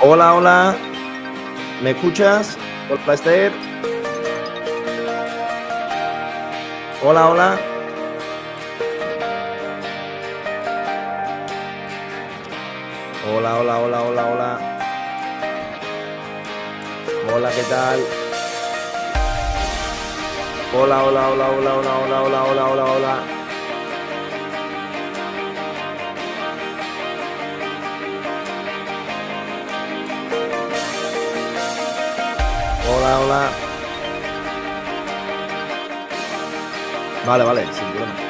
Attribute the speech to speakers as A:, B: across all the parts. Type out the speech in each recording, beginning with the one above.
A: Hola, hola. ¿Me escuchas? Hola, Esther. Hola, hola. Hola, hola, hola, hola, hola. Hola, ¿qué tal? Hola, hola, hola, hola, hola, hola, hola, hola, hola, hola. Hola, hola. Vale, vale, sin problema.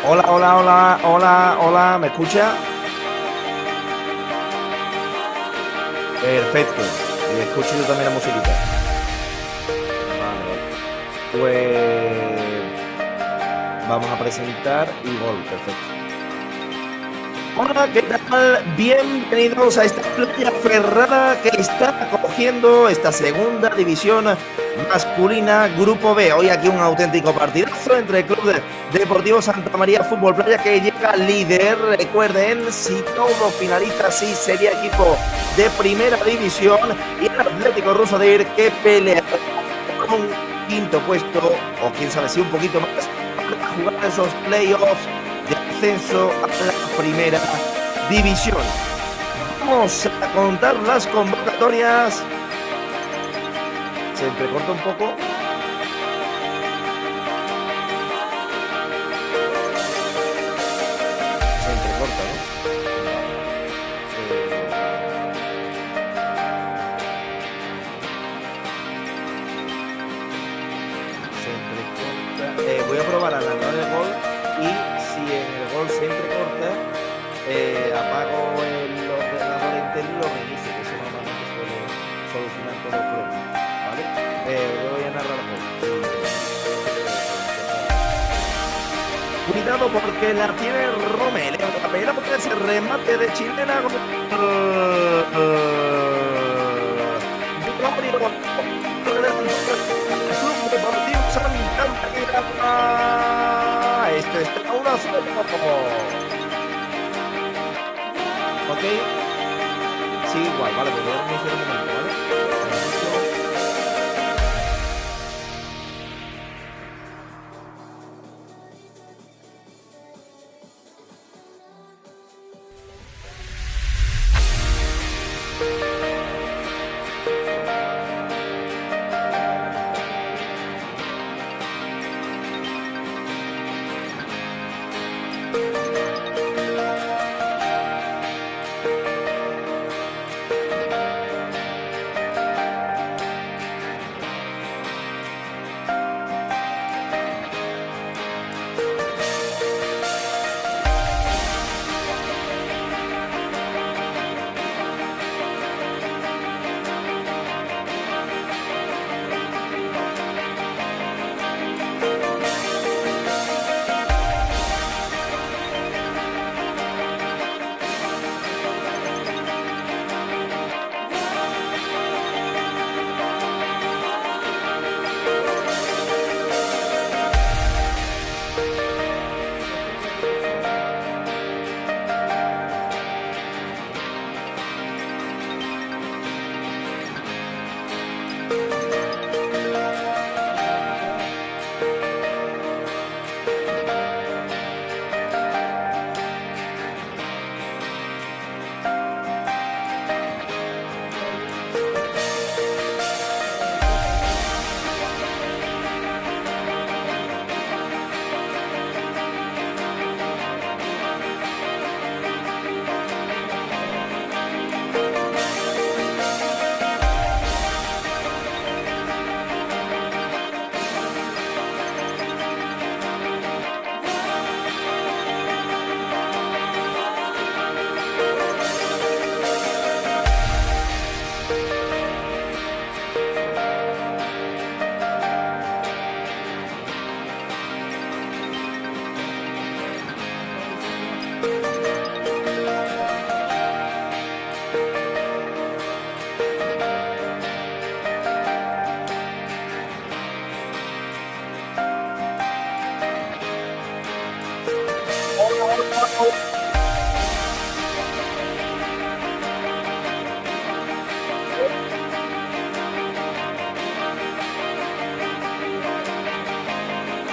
A: Hola, hola, hola, hola, hola, ¿me escucha? Perfecto. Y escucho yo también la musiquita. Vale, vale. Pues vamos a presentar y gol, perfecto. Hola, ¿qué tal? Bienvenidos a esta playa Ferrara que está acogiendo esta segunda división masculina Grupo B. Hoy aquí un auténtico partidazo entre el Club Deportivo Santa María Fútbol Playa, que llega líder. Recuerden, si todo finaliza así, sería equipo de primera división, y el Atlético Rusadir, que pelea con un quinto puesto, o quién sabe si un poquito más, para jugar esos playoffs de ascenso a la primera división. Vamos a contar las convocatorias. Se entrecorta un poco. Se entrecorta, ¿no? Se entrecorta. Voy a probar a alargar el gol, y si en el gol se entrecorta, apago el ordenador entero y lo reinicio, que eso normalmente suele solucionar todos los problemas, ¿vale? Voy a narrar el gol. Cuidado porque la tiene Romel. La pelota, ese remate de chilena. Esto está una sola. Ok. Sí, igual, vale, pues voy a iniciar un momento, ¿vale?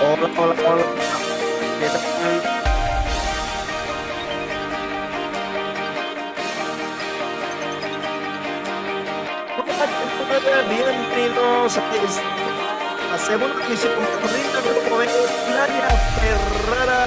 A: Hola, hola, hola. ¿Qué tal? Bienvenidos a la segunda emisión de Grupo B, Playa Ferrara.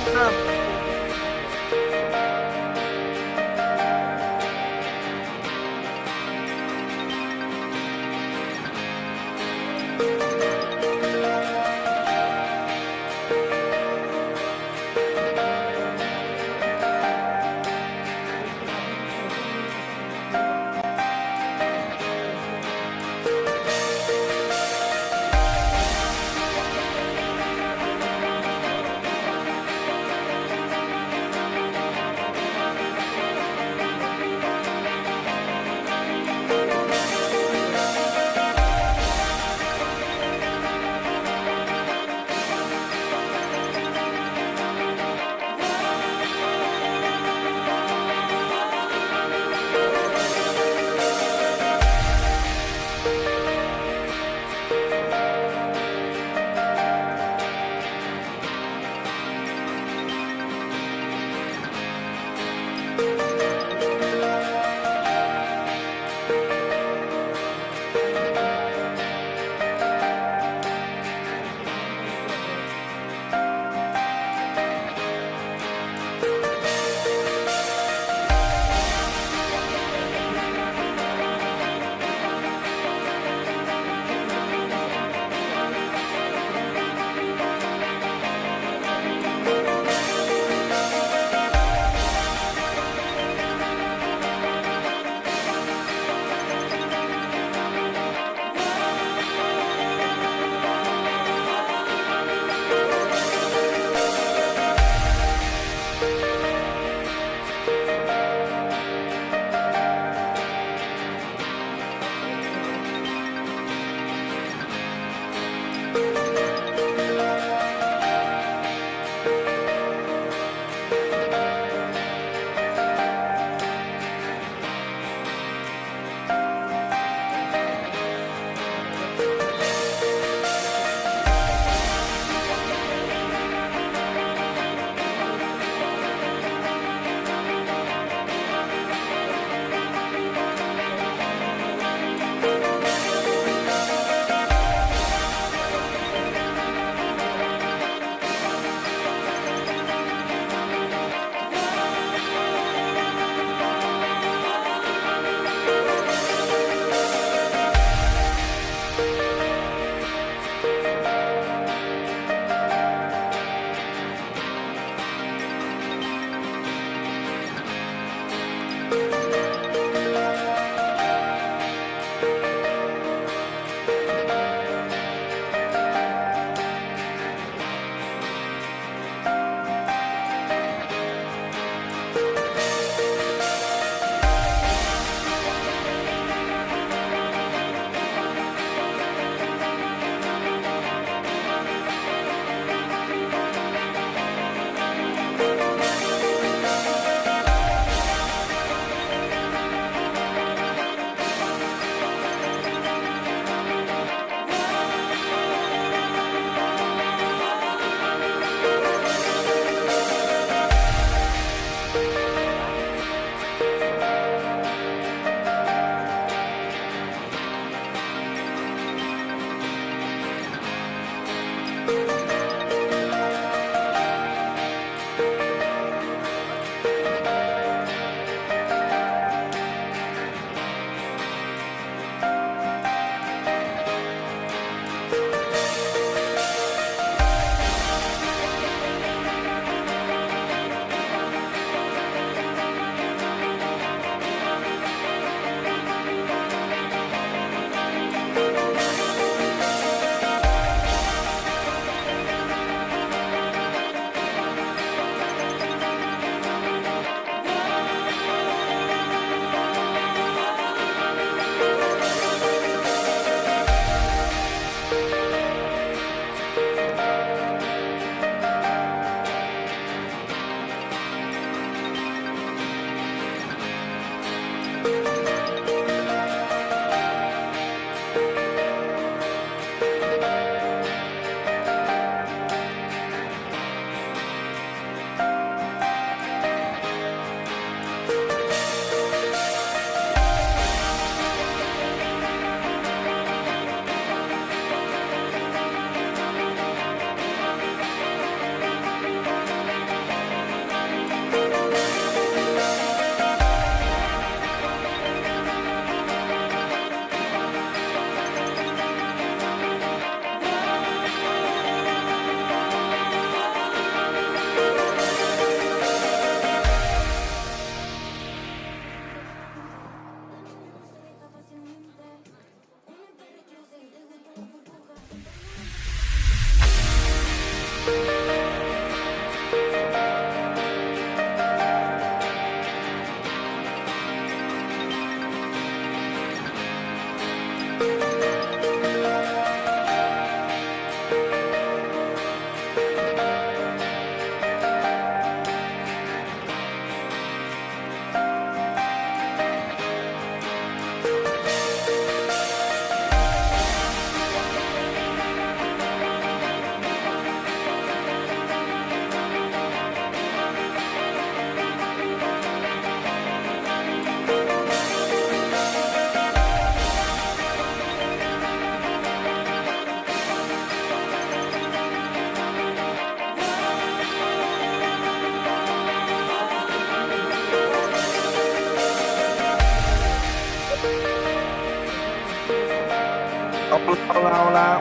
A: Hola, hola.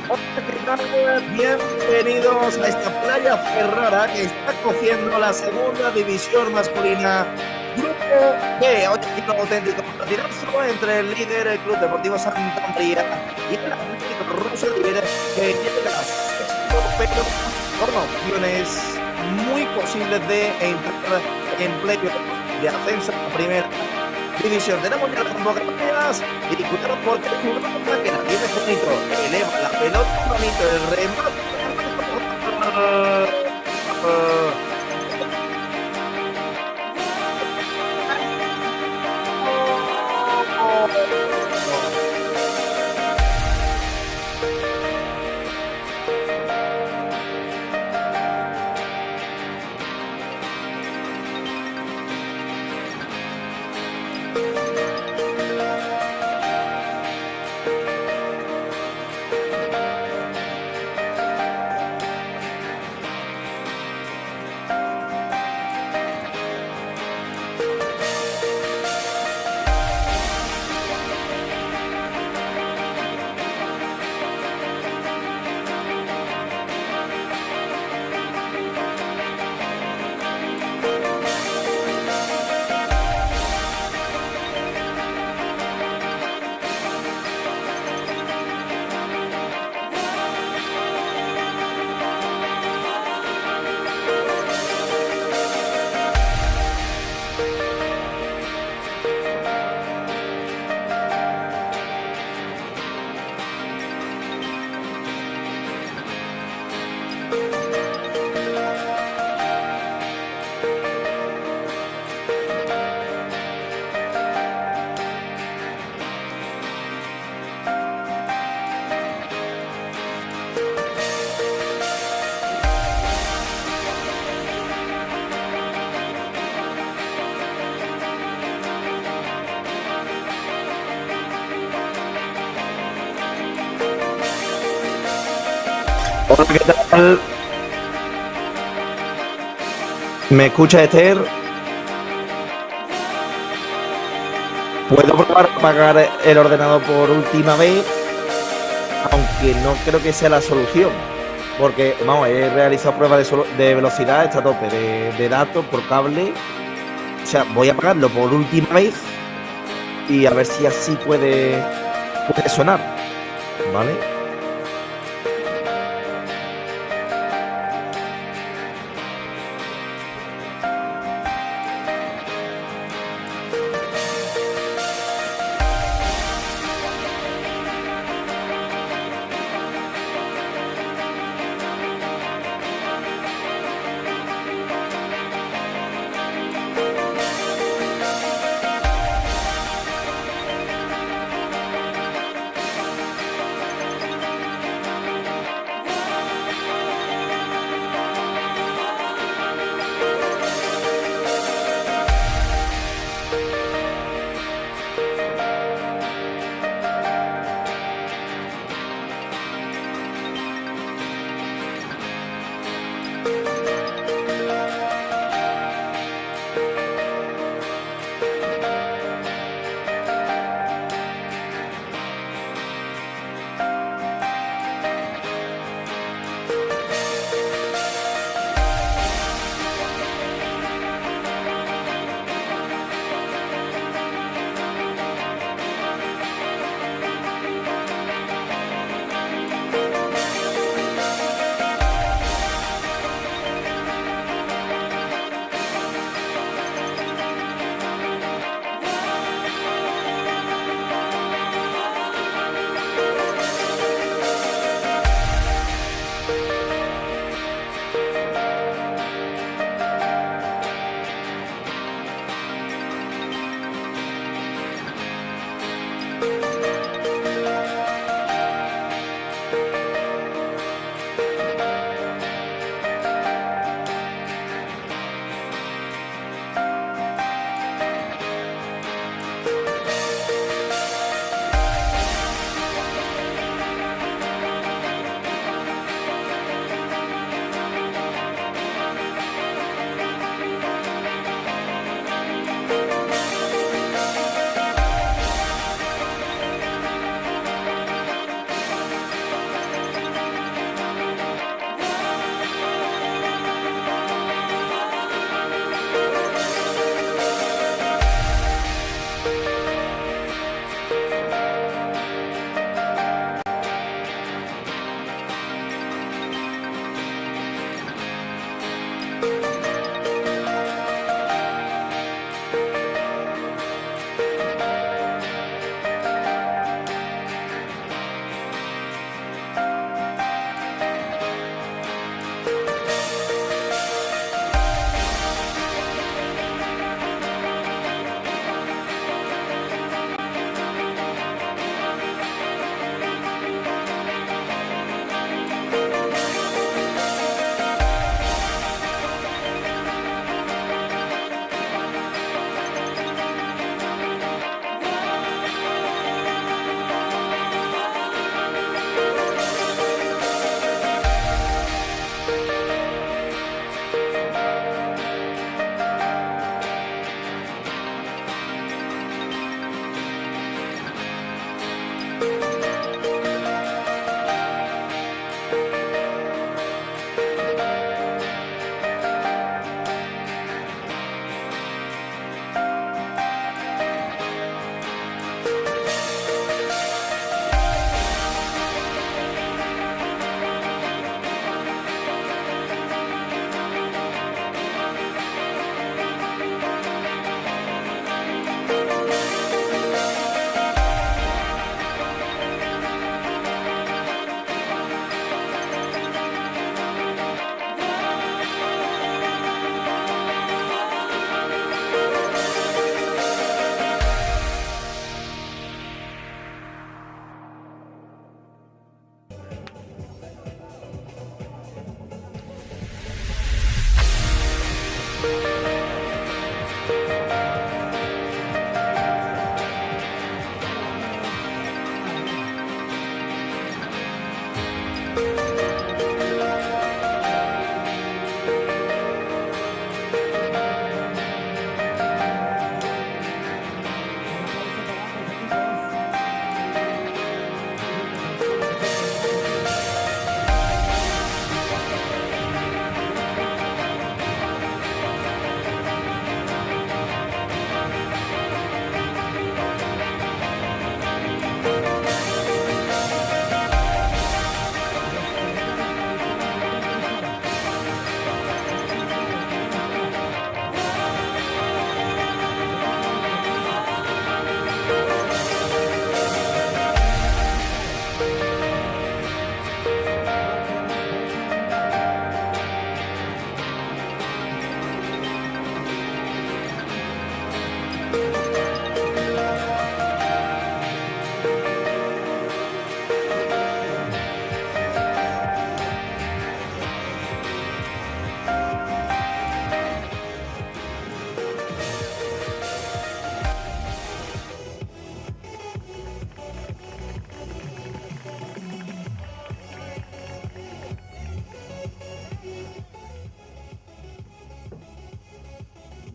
A: Hola, ¿qué tal? Bienvenidos a esta playa Ferrara que está cogiendo la segunda división masculina. Grupo B, hoy aquí un auténtico partidazo entre el líder, el Club Deportivo Santa María, y el Atlético Rosario, que llega a sexto, pero con opciones muy posibles de entrar en playoff de ascenso a primera división. Tenemos ya las convocatorias y cuidado porque el jugador que la tiene bonito, eleva la pelota bonito, el remate. Hola, ¿qué tal? ¿Me escucha, Esther? Puedo probar a apagar el ordenador por última vez, aunque no creo que sea la solución, porque vamos, he realizado pruebas de velocidad, está a tope de datos por cable. O sea, voy a apagarlo por última vez y a ver si así puede sonar, ¿vale?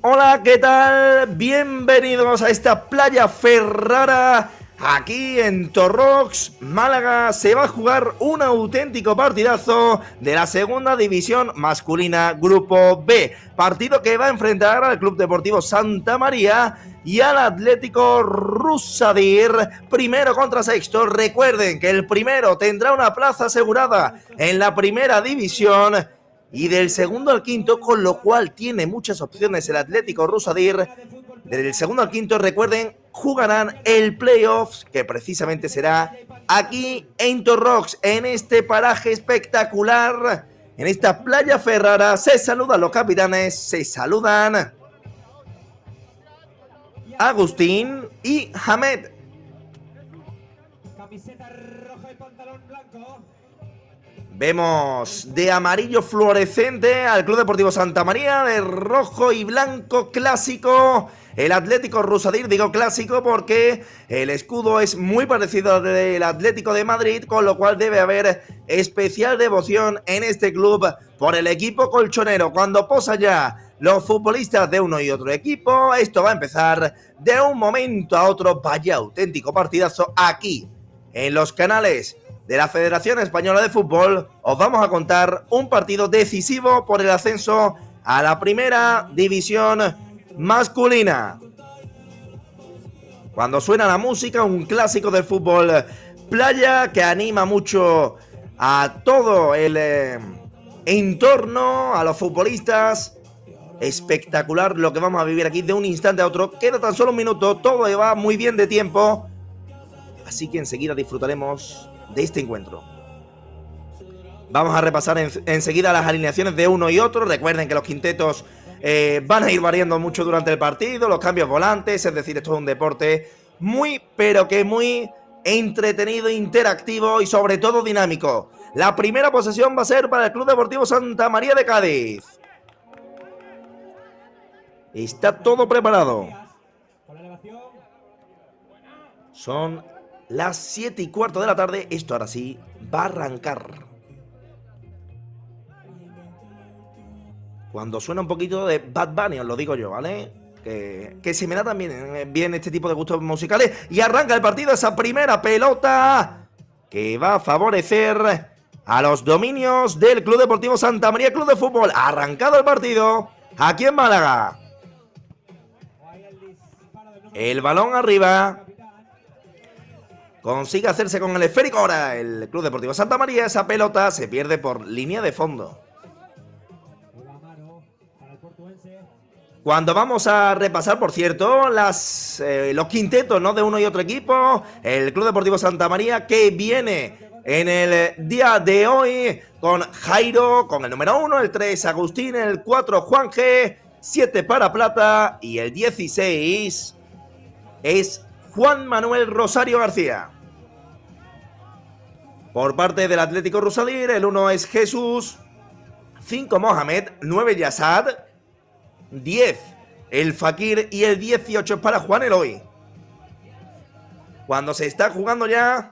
A: Hola, ¿qué tal? Bienvenidos a esta playa Ferrara. Aquí en Torrox, Málaga, se va a jugar un auténtico partidazo de la segunda división masculina Grupo B. Partido que va a enfrentar al Club Deportivo Santa María y al Atlético Rusadir, primero contra sexto. Recuerden que el primero tendrá una plaza asegurada en la primera división y del segundo al quinto, con lo cual tiene muchas opciones el Atlético Rusadir. Del segundo al quinto, recuerden, jugarán el playoff, que precisamente será aquí en Torrox, en este paraje espectacular, en esta playa Ferrara. Se saludan los capitanes, se saludan Agustín y Hamed. Camiseta roja y pantalón blanco. Vemos de amarillo fluorescente al Club Deportivo Santa María, de rojo y blanco clásico el Atlético Rusadir. Digo clásico porque el escudo es muy parecido al del Atlético de Madrid, con lo cual debe haber especial devoción en este club por el equipo colchonero. Cuando posan ya los futbolistas de uno y otro equipo, esto va a empezar de un momento a otro. Vaya auténtico partidazo aquí en los canales de la Federación Española de Fútbol. Os vamos a contar un partido decisivo por el ascenso a la primera división masculina. Cuando suena la música, un clásico del fútbol playa que anima mucho a todo el entorno, a los futbolistas. Espectacular lo que vamos a vivir aquí de un instante a otro. Queda tan solo un minuto, todo va muy bien de tiempo, así que enseguida disfrutaremos de este encuentro. Vamos a repasar enseguida las alineaciones de uno y otro. Recuerden que los quintetos van a ir variando mucho durante el partido, los cambios volantes, es decir, esto es un deporte muy, pero que muy entretenido, interactivo y sobre todo dinámico. La primera posesión va a ser para el Club Deportivo Santa María de Cádiz. Está todo preparado. Son las 7:15 de la tarde. Esto ahora sí va a arrancar. Cuando suena un poquito de Bad Bunny, os lo digo yo, ¿vale? Que se me da también bien este tipo de gustos musicales. Y arranca el partido, esa primera pelota que va a favorecer a los dominios del Club Deportivo Santa María Club de Fútbol. Ha arrancado el partido aquí en Málaga. El balón arriba. Consigue hacerse con el esférico. Ahora el Club Deportivo Santa María. Esa pelota se pierde por línea de fondo. Cuando vamos a repasar, por cierto, los quintetos, ¿no?, de uno y otro equipo, el Club Deportivo Santa María, que viene en el día de hoy con Jairo, con el número 1, el 3 Agustín, el 4 Juan G, 7 para Plata y el 16 es Juan Manuel Rosario García. Por parte del Atlético Rusadir, el 1 es Jesús, 5 Mohamed, 9 Yassad, 10 el Fakir y el 18 es para Juan Eloy. Cuando se está jugando ya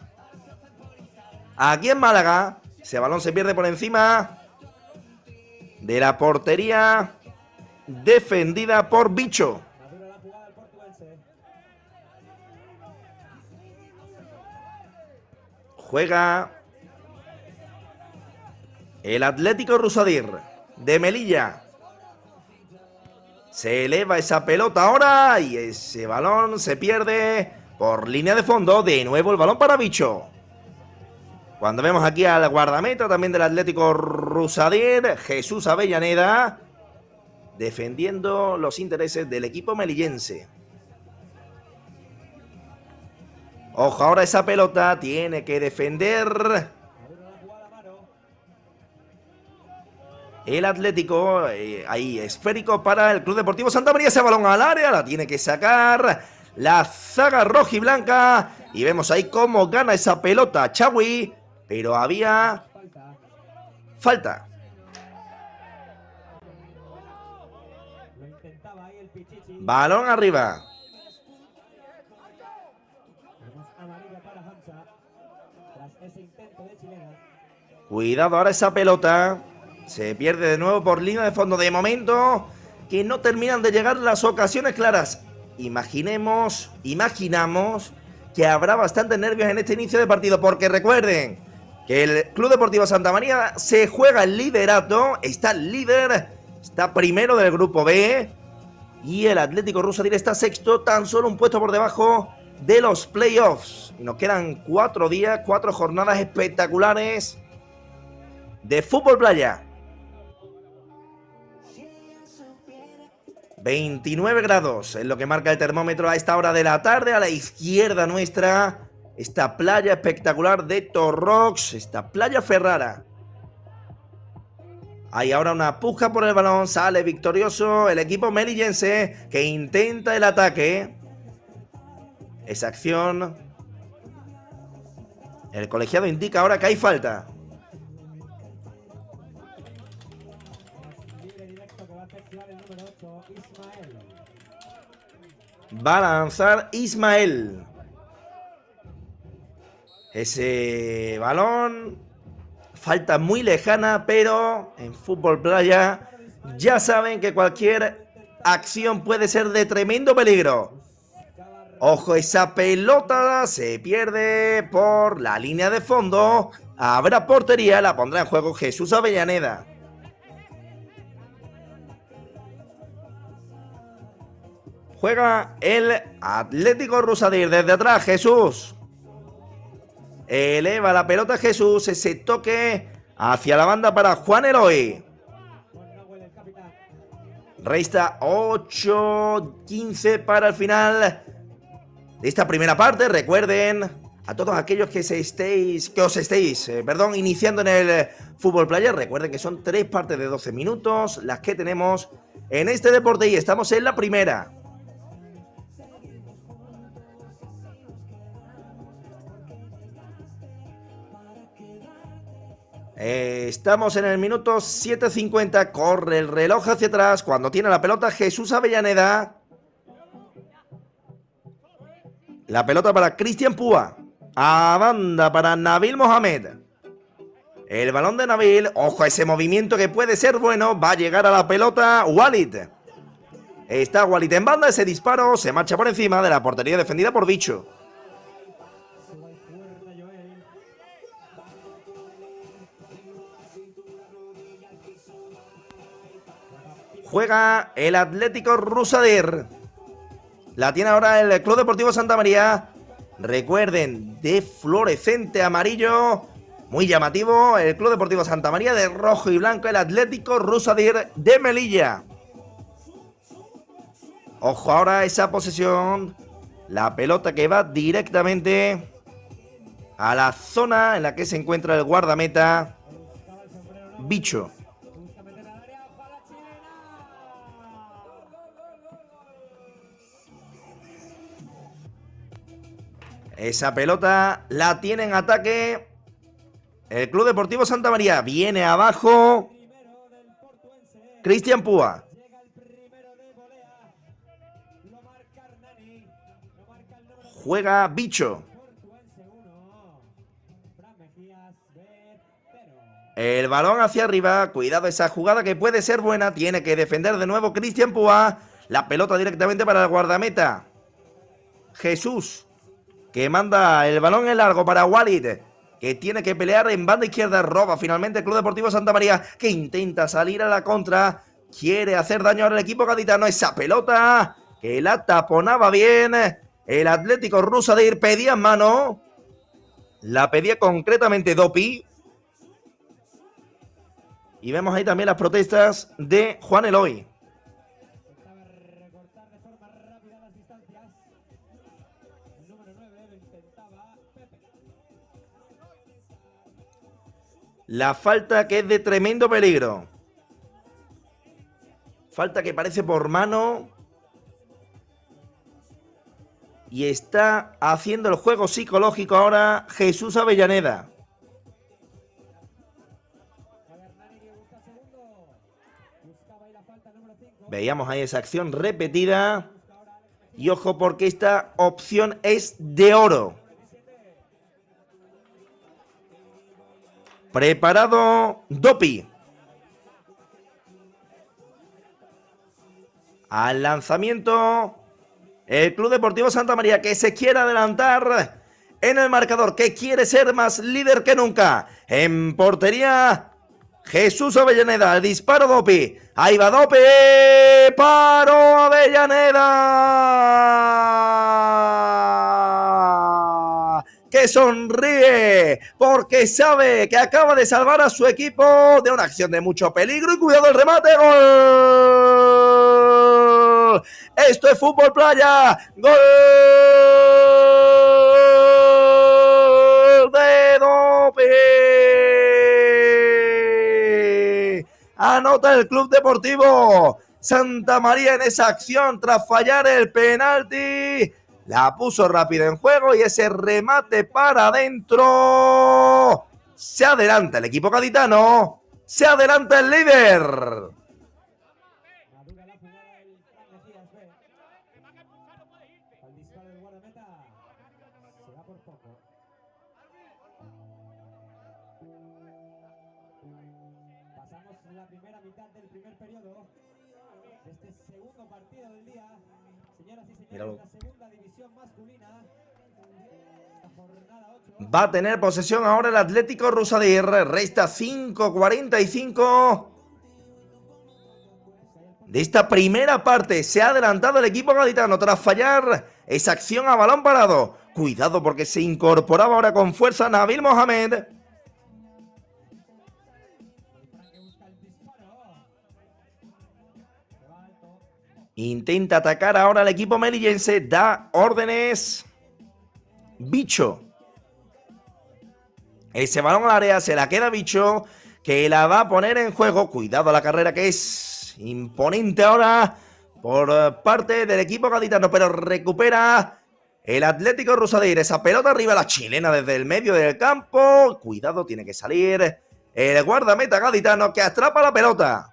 A: aquí en Málaga, ese balón se pierde por encima de la portería defendida por Bicho. Juega el Atlético Rusadir de Melilla. Se eleva esa pelota ahora y ese balón se pierde por línea de fondo. De nuevo el balón para Bicho. Cuando vemos aquí al guardameta también del Atlético Rusadir, Jesús Avellaneda, defendiendo los intereses del equipo melillense. Ojo, ahora esa pelota tiene que defender el Atlético. Ahí esférico para el Club Deportivo Santa María. Ese balón al área, la tiene que sacar la zaga rojiblanca. Y vemos ahí cómo gana esa pelota Chawi, pero había falta. Balón arriba. Cuidado ahora esa pelota. Se pierde de nuevo por línea de fondo. De momento que no terminan de llegar las ocasiones claras. Imaginamos que habrá bastantes nervios en este inicio de partido, porque recuerden que el Club Deportivo Santa María se juega el liderato, está el líder, está primero del grupo B, y el Atlético Rusadir está sexto, tan solo un puesto por debajo de los playoffs. Y nos quedan 4 días, 4 jornadas espectaculares de fútbol playa. 29 grados es lo que marca el termómetro a esta hora de la tarde. A la izquierda nuestra, esta playa espectacular de Torrox, esta playa Ferrara. Hay ahora una puja por el balón, sale victorioso el equipo melillense que intenta el ataque. Esa acción, el colegiado indica ahora que hay falta. Va a lanzar Ismael. Ese balón, falta muy lejana, pero en fútbol playa ya saben que cualquier acción puede ser de tremendo peligro. Ojo, esa pelota se pierde por la línea de fondo. Habrá portería, la pondrá en juego Jesús Avellaneda. Juega el Atlético Rusadir desde atrás, Jesús. Eleva la pelota Jesús, ese toque hacia la banda para Juan Eloy. Resta 8:15 para el final de esta primera parte. Recuerden a todos aquellos que os estéis iniciando en el fútbol playa, recuerden que son 3 partes de 12 minutos las que tenemos en este deporte y estamos en la primera. Estamos en el minuto 7:50, corre el reloj hacia atrás cuando tiene la pelota Jesús Avellaneda. La pelota para Cristian Púa, a banda para Nabil Mohamed. El balón de Nabil, ojo a ese movimiento que puede ser bueno, va a llegar a la pelota Walid. Está Walid en banda, ese disparo se marcha por encima de la portería defendida por Bicho. Juega el Atlético Rusadir. La tiene ahora el Club Deportivo Santa María. Recuerden, de fluorescente amarillo, muy llamativo. El Club Deportivo Santa María de rojo y blanco. El Atlético Rusadir de Melilla. Ojo ahora esa posesión. La pelota que va directamente a la zona en la que se encuentra el guardameta Bicho. Esa pelota la tiene en ataque el Club Deportivo Santa María. Viene abajo Cristian Púa. Juega Bicho. El balón hacia arriba. Cuidado esa jugada que puede ser buena. Tiene que defender de nuevo Cristian Púa. La pelota directamente para el guardameta Jesús, que manda el balón en largo para Walid, que tiene que pelear en banda izquierda. Roba finalmente el Club Deportivo Santa María, que intenta salir a la contra. Quiere hacer daño al equipo gaditano. Esa pelota que la taponaba bien el Atlético Rusadir. Pedía en mano. La pedía concretamente Dopi. Y vemos ahí también las protestas de Juan Eloy. La falta que es de tremendo peligro. Falta que parece por mano. Y está haciendo el juego psicológico ahora Jesús Avellaneda. Veíamos ahí esa acción repetida. Y ojo porque esta opción es de oro. Preparado Dopi. al lanzamiento. El Club Deportivo Santa María, que se quiere adelantar en el marcador, que quiere ser más líder que nunca. En portería, Jesús Avellaneda, el disparo Dopi. Ahí va Dopi, paro Avellaneda, que sonríe porque sabe que acaba de salvar a su equipo de una acción de mucho peligro. Y cuidado el remate, gol. Esto es fútbol playa, gol de Dopi. Anota el Club Deportivo Santa María en esa acción tras fallar el penalti. La puso rápido en juego y ese remate para adentro. Se adelanta el equipo gaditano. Se adelanta el líder.
B: Pasamos la primera mitad del primer periodo de este segundo partido del día. Señoras y señores, la segunda división masculina. Jornada 8.
A: Va a tener posesión ahora el Atlético Rusadir. Resta 5:45 de esta primera parte. Se ha adelantado el equipo gaditano tras fallar esa acción a balón parado. Cuidado porque se incorporaba ahora con fuerza Nabil Mohamed. Intenta atacar ahora el equipo melillense. Da órdenes Bicho. Ese balón al área se la queda Bicho, que la va a poner en juego. Cuidado a la carrera, que es imponente ahora por parte del equipo gaditano, pero recupera el Atlético Rusadir. Esa pelota arriba, la chilena desde el medio del campo. Cuidado, tiene que salir el guardameta gaditano, que atrapa la pelota.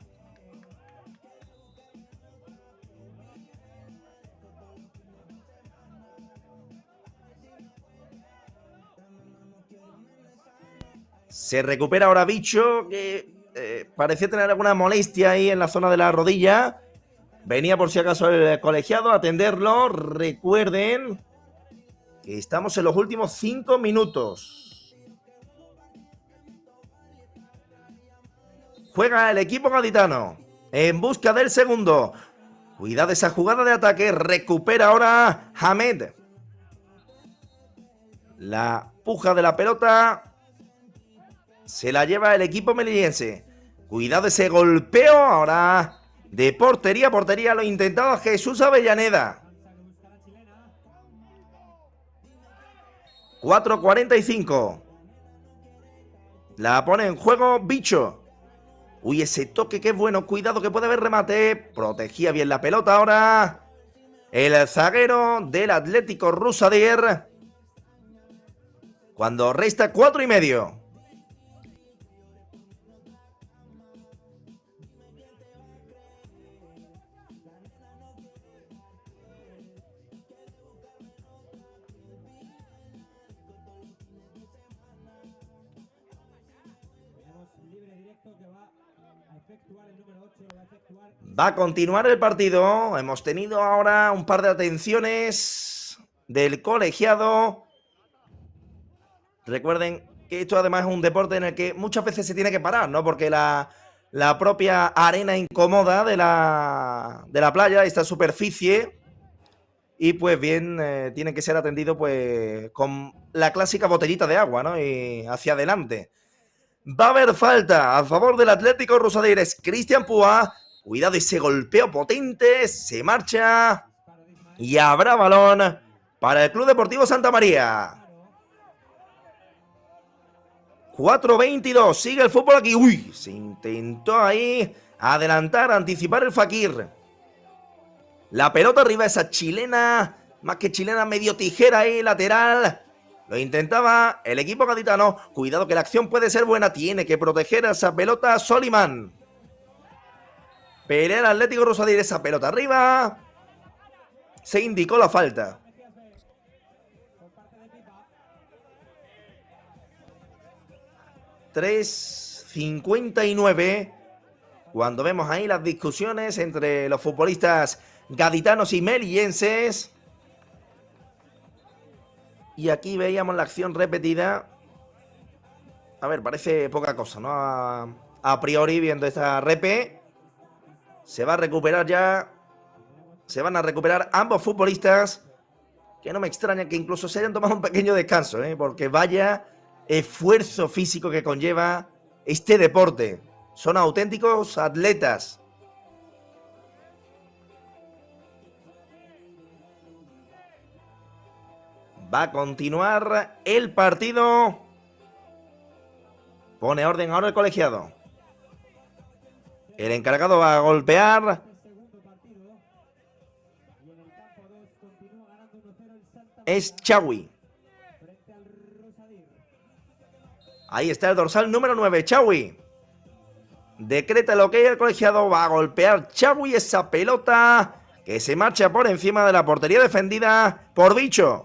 A: Se recupera ahora Bicho, que parecía tener alguna molestia ahí en la zona de la rodilla. Venía por si acaso el colegiado a atenderlo. Recuerden que estamos en los últimos 5 minutos. Juega el equipo gaditano en busca del segundo. Cuidado esa jugada de ataque. Recupera ahora Hamed. La puja de la pelota se la lleva el equipo melillense. Cuidado ese golpeo ahora de portería a portería. Lo intentaba Jesús Avellaneda. 4:45. La pone en juego Bicho. Uy, ese toque que es bueno. Cuidado que puede haber remate. Protegía bien la pelota ahora el zaguero del Atlético Rusadir. Cuando resta 4:30. Va a continuar el partido. Hemos tenido ahora un par de atenciones del colegiado. Recuerden que esto además es un deporte en el que muchas veces se tiene que parar, ¿no? Porque la propia arena incómoda de la playa, esta superficie, y pues bien, tiene que ser atendido pues con la clásica botellita de agua, ¿no? Y hacia adelante. Va a haber falta a favor del Atlético Rusadir. Es Cristian Púa. Cuidado ese golpeo potente. Se marcha. Y habrá balón para el Club Deportivo Santa María. 4:22. Sigue el fútbol aquí. Uy, se intentó ahí adelantar, anticipar el Fakir. La pelota arriba, esa chilena, más que chilena, medio tijera ahí, lateral. Lo intentaba el equipo gaditano. Cuidado que la acción puede ser buena. Tiene que proteger a esa pelota Soliman. Pelea el Atlético Rusadir, esa pelota arriba. Se indicó la falta. ...3:59... Cuando vemos ahí las discusiones entre los futbolistas gaditanos y melillenses. Y aquí veíamos la acción repetida. A ver, parece poca cosa, ¿no? A priori, viendo esta repe. Se va a recuperar ya. Se van a recuperar ambos futbolistas. Que no me extraña que incluso se hayan tomado un pequeño descanso, ¿eh? Porque vaya esfuerzo físico que conlleva este deporte. Son auténticos atletas. Va a continuar el partido. Pone orden ahora el colegiado. El encargado va a golpear. Es Chawi. Ahí está el dorsal número 9, Chawi. Decreta lo que el colegiado. Va a golpear Chawi esa pelota que se marcha por encima de la portería defendida por Bicho.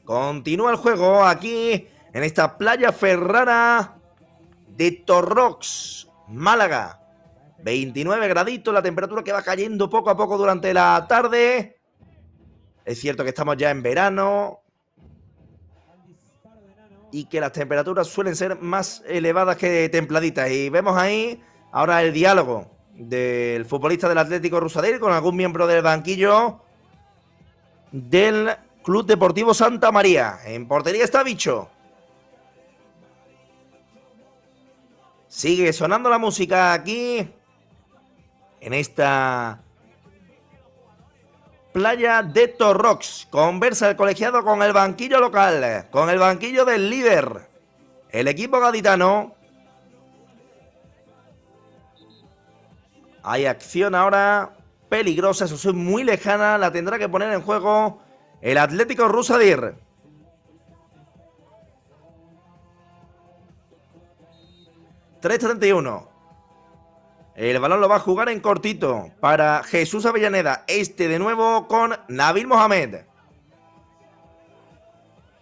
A: Continúa el juego aquí en esta playa ferrara de Torrox, Málaga. 29 graditos, la temperatura que va cayendo poco a poco durante la tarde. Es cierto que estamos ya en verano y que las temperaturas suelen ser más elevadas que templaditas. Y vemos ahí ahora el diálogo del futbolista del Atlético Rusadir con algún miembro del banquillo del Club Deportivo Santa María. En portería está Bicho. Sigue sonando la música aquí en esta playa de Torrox. Conversa el colegiado con el banquillo local, con el banquillo del líder, el equipo gaditano. Hay acción ahora peligrosa, eso es muy lejana, la tendrá que poner en juego el Atlético Rusadir. ...3:31... El balón lo va a jugar en cortito para Jesús Avellaneda. Este de nuevo con Nabil Mohamed.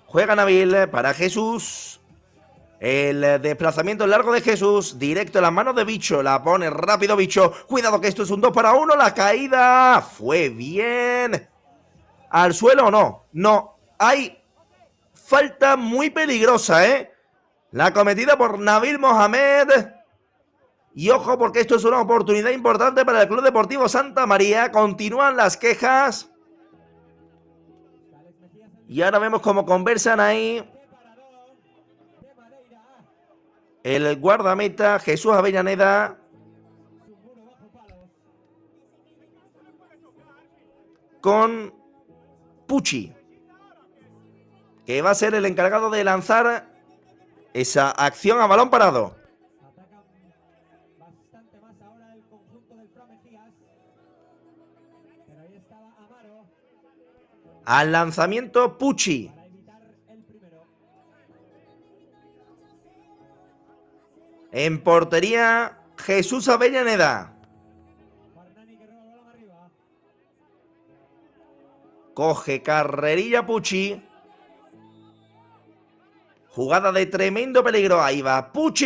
A: Juega Nabil para Jesús. El desplazamiento largo de Jesús. Directo en las manos de Bicho. La pone rápido Bicho. Cuidado que esto es un 2-1. La caída fue bien. ¿Al suelo o no? No. Hay falta muy peligrosa, ¿eh? La cometida por Nabil Mohamed. Y ojo porque esto es una oportunidad importante para el Club Deportivo Santa María. Continúan las quejas. Y ahora vemos cómo conversan ahí el guardameta Jesús Avellaneda con Pucci, que va a ser el encargado de lanzar esa acción a balón parado. Al lanzamiento Pucci. En portería Jesús Avellaneda. Coge carrerilla Pucci. Jugada de tremendo peligro. Ahí va Pucci.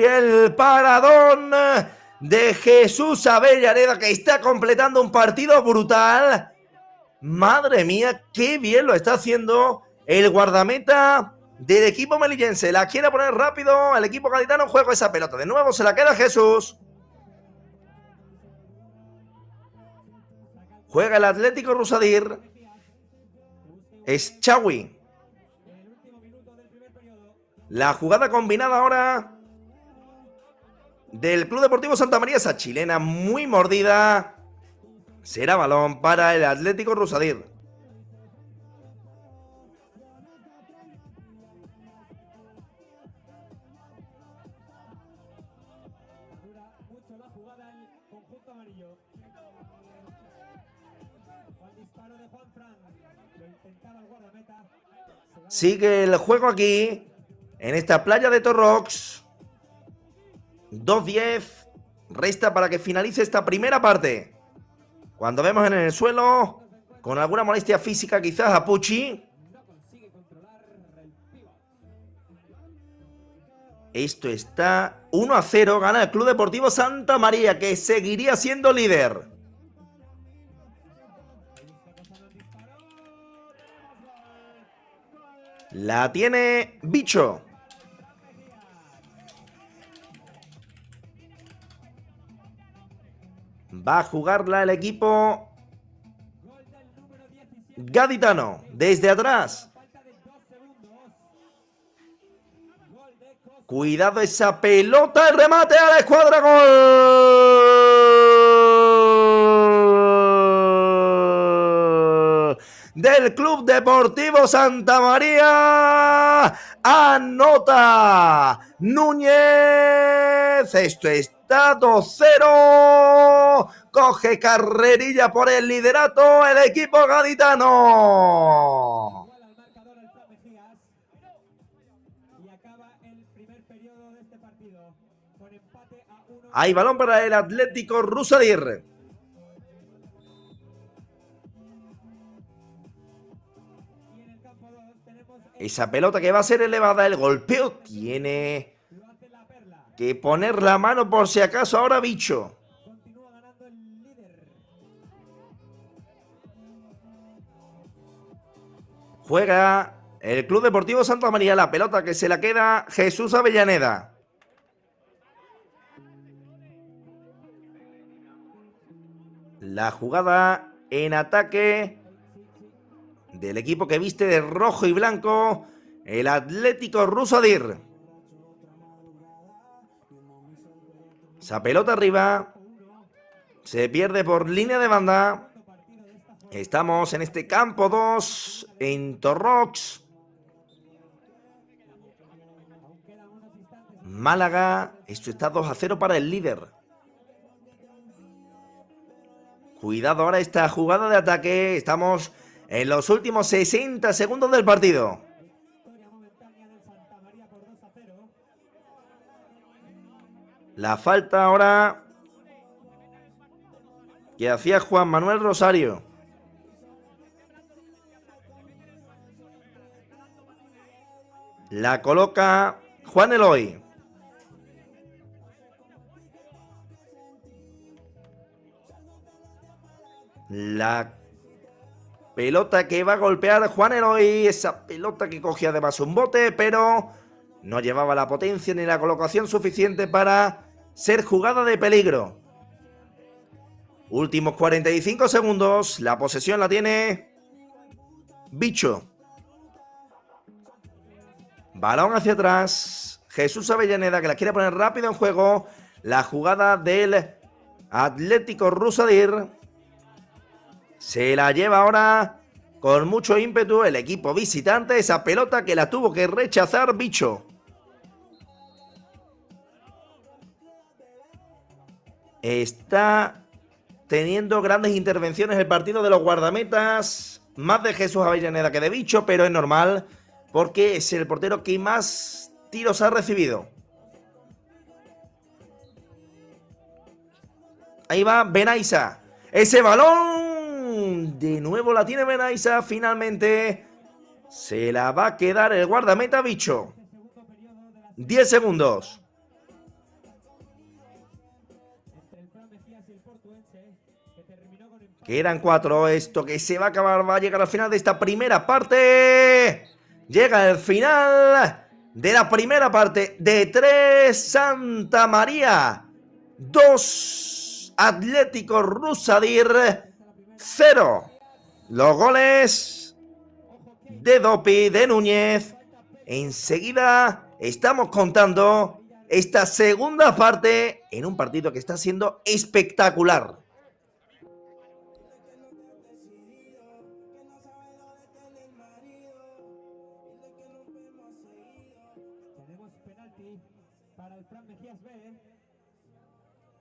A: El paradón de Jesús Avellaneda, que está completando un partido brutal. Madre mía, qué bien lo está haciendo el guardameta del equipo melillense. La quiere poner rápido. El equipo gaditano juega esa pelota. De nuevo se la queda Jesús. Juega el Atlético Rusadir. Es Chawi. La jugada combinada ahora del Club Deportivo Santa María. Esa chilena muy mordida. Será balón para el Atlético Rusadir. Sigue el juego aquí, en esta playa de Torrox. 2:10. Resta para que finalice esta primera parte. Cuando vemos en el suelo con alguna molestia física quizás a Pucci. Esto está 1-0, gana el Club Deportivo Santa María, que seguiría siendo líder. La tiene Bicho. Va a jugarla el equipo gaditano, desde atrás. Cuidado esa pelota, el remate a la escuadra, gol del Club Deportivo Santa María. Anota Núñez. Esto está 2-0. Coge carrerilla por el liderato el equipo gaditano. Hay balón para el Atlético Rusadir. Esa pelota que va a ser elevada, el golpeo tiene que poner la mano por si acaso ahora Bicho. Juega el Club Deportivo Santa María, la pelota que se la queda Jesús Avellaneda. La jugada en ataque del equipo que viste de rojo y blanco, el Atlético Rusadir. Esa pelota arriba, se pierde por línea de banda. Estamos en este campo 2, en Torrox. Málaga, esto está 2-0 para el líder. Cuidado ahora esta jugada de ataque. Estamos en los últimos 60 segundos del partido. La falta ahora que hacía Juan Manuel Rosario. La coloca Juan Eloy. La pelota que va a golpear Juan Eloy. Esa pelota que cogía además un bote, pero no llevaba la potencia ni la colocación suficiente para ser jugada de peligro. Últimos 45 segundos. La posesión la tiene Bicho. Balón hacia atrás. Jesús Avellaneda, que la quiere poner rápido en juego. La jugada del Atlético Rusadir. Se la lleva ahora con mucho ímpetu el equipo visitante. Esa pelota que la tuvo que rechazar Bicho. Está teniendo grandes intervenciones el partido de los guardametas. Más de Jesús Avellaneda que de Bicho, pero es normal porque es el portero que más tiros ha recibido. Ahí va Benaiza. Ese balón. De nuevo la tiene Benaiza. Finalmente se la va a quedar el guardameta Bicho. 10 segundos. Quedan 4. Esto que se va a acabar va a llegar al final de esta primera parte. Llega el final de la primera parte de 3 Santa María, 2 Atlético Rusadir, 0. Los goles de Dopi, de Núñez. Enseguida estamos contando esta segunda parte en un partido que está siendo espectacular.
B: Tenemos penalti para el Fran Mejías B.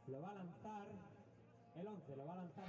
B: Lo va a lanzar el 11, lo va a lanzar.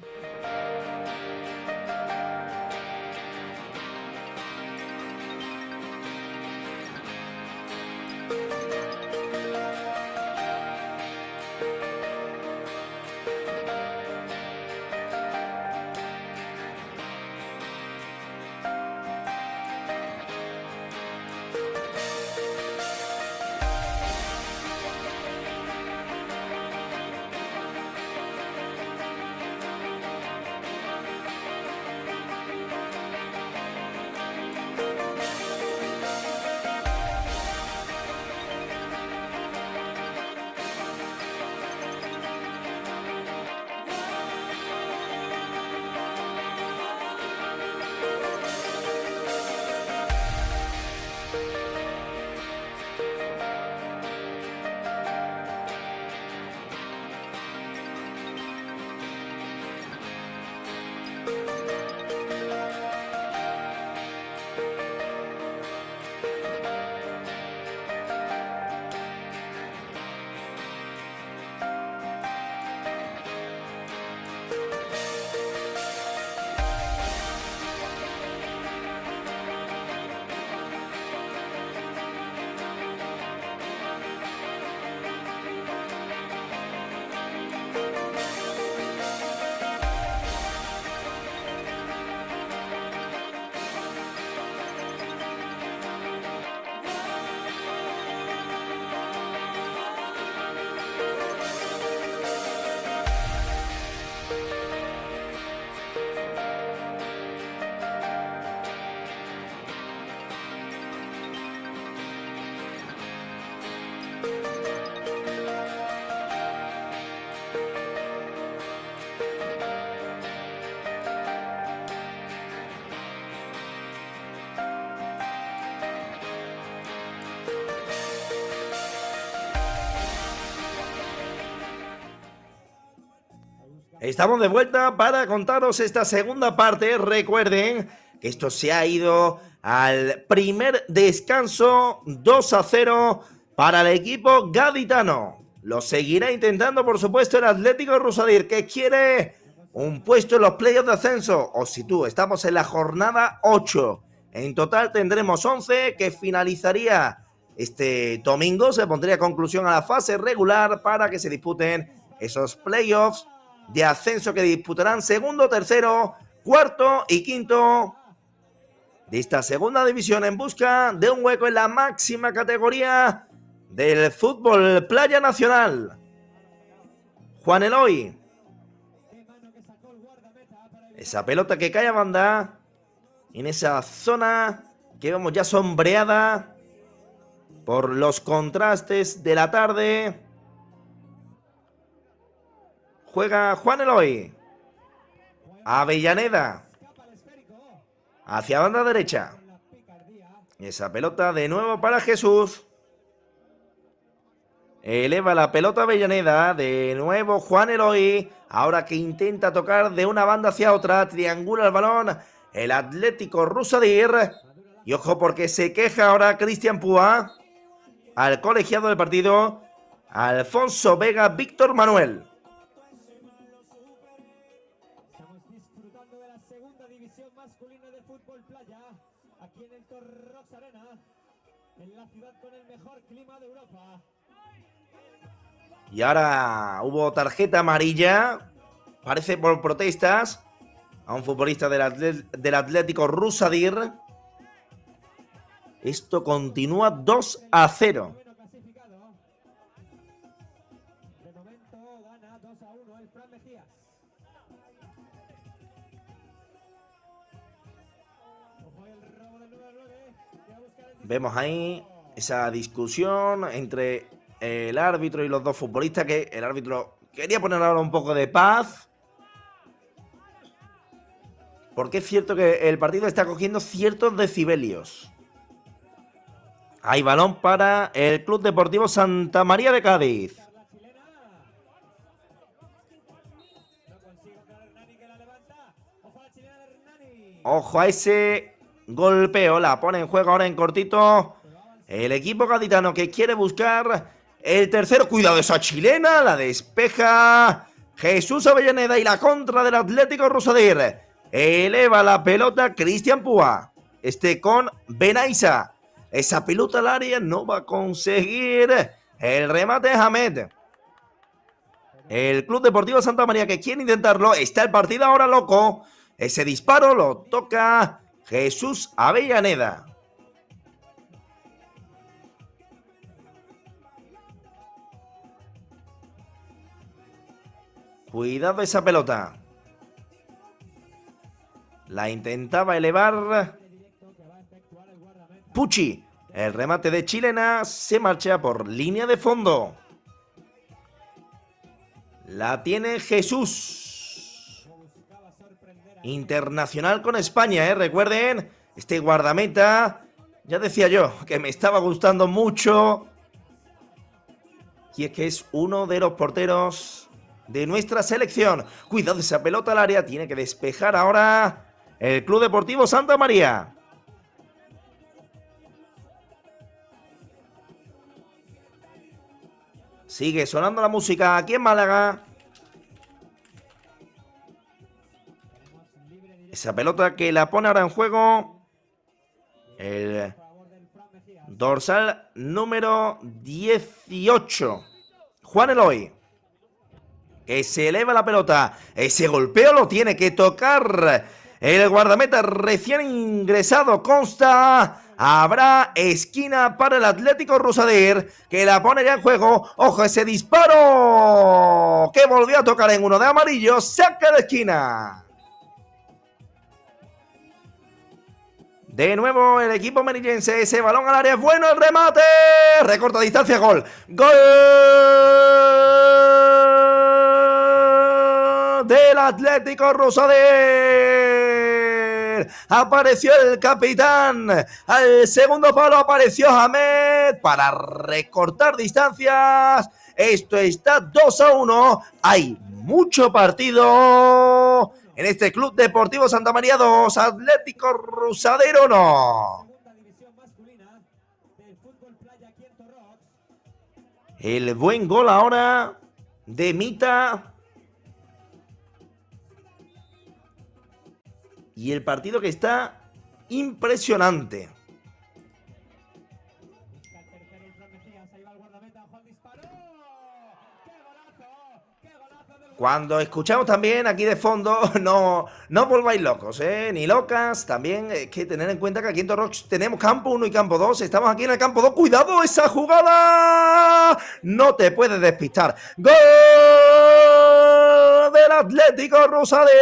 A: Estamos de vuelta para contaros esta segunda parte. Recuerden que esto se ha ido al primer descanso, 2-0 para el equipo gaditano. Lo seguirá intentando, por supuesto, el Atlético Rusadir, que quiere un puesto en los playoffs de ascenso. O si tú, estamos en la jornada 8. En total tendremos 11 que finalizaría este domingo. Se pondría conclusión a la fase regular para que se disputen esos playoffs de ascenso que disputarán segundo, tercero, cuarto y quinto de esta segunda división en busca de un hueco en la máxima categoría del fútbol playa nacional. Juan Eloy. Esa pelota que cae a banda en esa zona que vemos ya sombreada por los contrastes de la tarde. Juega Juan Eloy. Avellaneda. Hacia banda derecha. Esa pelota de nuevo para Jesús. Eleva la pelota Avellaneda. De nuevo Juan Eloy. Ahora que intenta tocar de una banda hacia otra. Triangula el balón el Atlético Rusadir. Y ojo porque se queja ahora Cristian Púa al colegiado del partido. Alfonso Vega Víctor Manuel.
B: Aquí en el Torrox Arena, en la ciudad con el mejor clima de Europa.
A: Y ahora hubo tarjeta amarilla, parece por protestas, a un futbolista del Atlético Rusadir. Esto continúa 2-0.
B: De momento gana 2-1 el Fran Mejías.
A: Vemos ahí esa discusión entre el árbitro y los dos futbolistas, que el árbitro quería poner ahora un poco de paz. Porque es cierto que el partido está cogiendo ciertos decibelios. Hay balón para el Club Deportivo Santa María de Cádiz. Ojo a ese golpeo, la pone en juego ahora en cortito el equipo gaditano que quiere buscar el tercero. Cuidado esa chilena, la despeja Jesús Avellaneda y la contra del Atlético Rusadir. Eleva la pelota Cristian Púa. Con Benaiza. Esa pelota al área no va a conseguir el remate de Hamed. El Club Deportivo Santa María que quiere intentarlo. Está el partido ahora loco. Ese disparo lo toca Jesús Avellaneda. Cuidado esa pelota. La intentaba elevar Pucci. El remate de chilena se marcha por línea de fondo. La tiene Jesús. Internacional con España, recuerden, este guardameta, ya decía yo, que me estaba gustando mucho. Y es que es uno de los porteros de nuestra selección. Cuidado esa pelota al área, tiene que despejar ahora el Club Deportivo Santa María. Sigue sonando la música aquí en Málaga. Esa pelota que la pone ahora en juego el dorsal número 18, Juan Eloy, que se eleva la pelota. Ese golpeo lo tiene que tocar el guardameta recién ingresado. Consta, habrá esquina para el Atlético Rusadir, que la pone ya en juego. Ojo ese disparo que volvió a tocar en uno de amarillo. Saca de esquina. De nuevo el equipo melillense, ese balón al área, bueno el remate, recorta distancia, gol, gol del Atlético Rusadir. Apareció el capitán, al segundo palo apareció Hamed para recortar distancias. Esto está 2-1. Hay mucho partido en este Club Deportivo Santa María 2, Atlético Rusadero 1. El buen gol ahora de Mita. Y el partido que está impresionante. Cuando escuchamos también aquí de fondo, no volváis locos, ni locas. También hay que tener en cuenta que aquí en Torrox tenemos campo 1 y campo 2. Estamos aquí en el campo 2. ¡Cuidado esa jugada! No te puedes despistar. ¡Gol del Atlético Rusadero!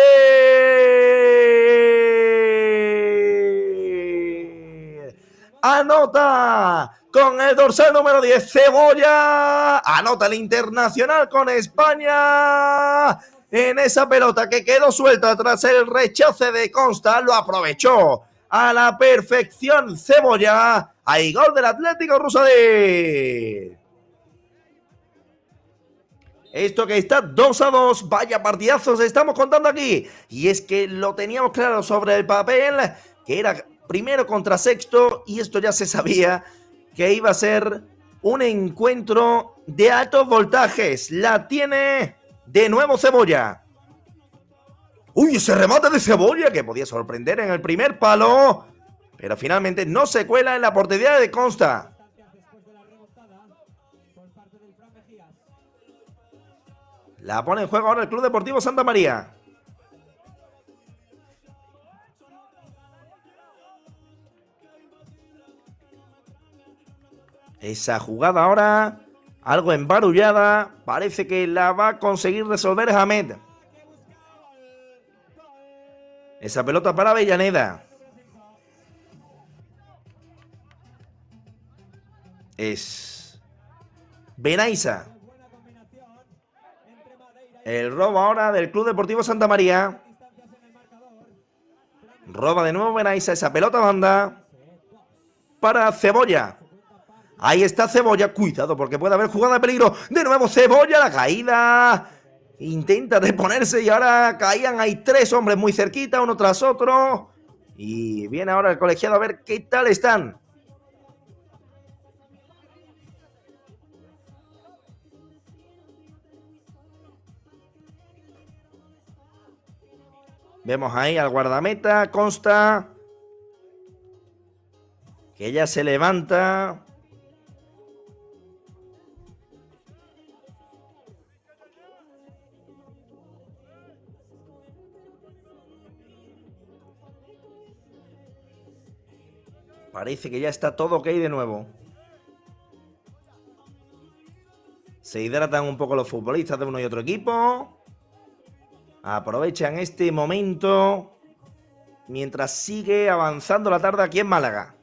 A: Anota con el dorsal número 10, Cebolla. Anota el internacional con España. En esa pelota que quedó suelta tras el rechace de Consta, lo aprovechó a la perfección Cebolla. Hay gol del Atlético Rusadero. Esto que está 2-2, vaya partidazos estamos contando aquí. Y es que lo teníamos claro sobre el papel, que era primero contra sexto, y esto ya se sabía que iba a ser un encuentro de altos voltajes. La tiene de nuevo Cebolla. ¡Uy, ese remate de Cebolla que podía sorprender en el primer palo! Pero finalmente no se cuela en la portería de Consta. La pone en juego ahora el Club Deportivo Santa María. Esa jugada ahora, algo embarullada, parece que la va a conseguir resolver Hamed. Esa pelota para Avellaneda. Es Benaiza. El robo ahora del Club Deportivo Santa María. Roba de nuevo Benaiza, esa pelota banda para Cebolla. Ahí está Cebolla, cuidado porque puede haber jugada de peligro. De nuevo Cebolla, la caída. Intenta reponerse y ahora caían. Hay tres hombres muy cerquita, uno tras otro. Y viene ahora el colegiado a ver qué tal están. Vemos ahí al guardameta, Consta, que ya se levanta. Parece que ya está todo ok de nuevo. Se hidratan un poco los futbolistas de uno y otro equipo. Aprovechan este momento mientras sigue avanzando la tarde aquí en Málaga.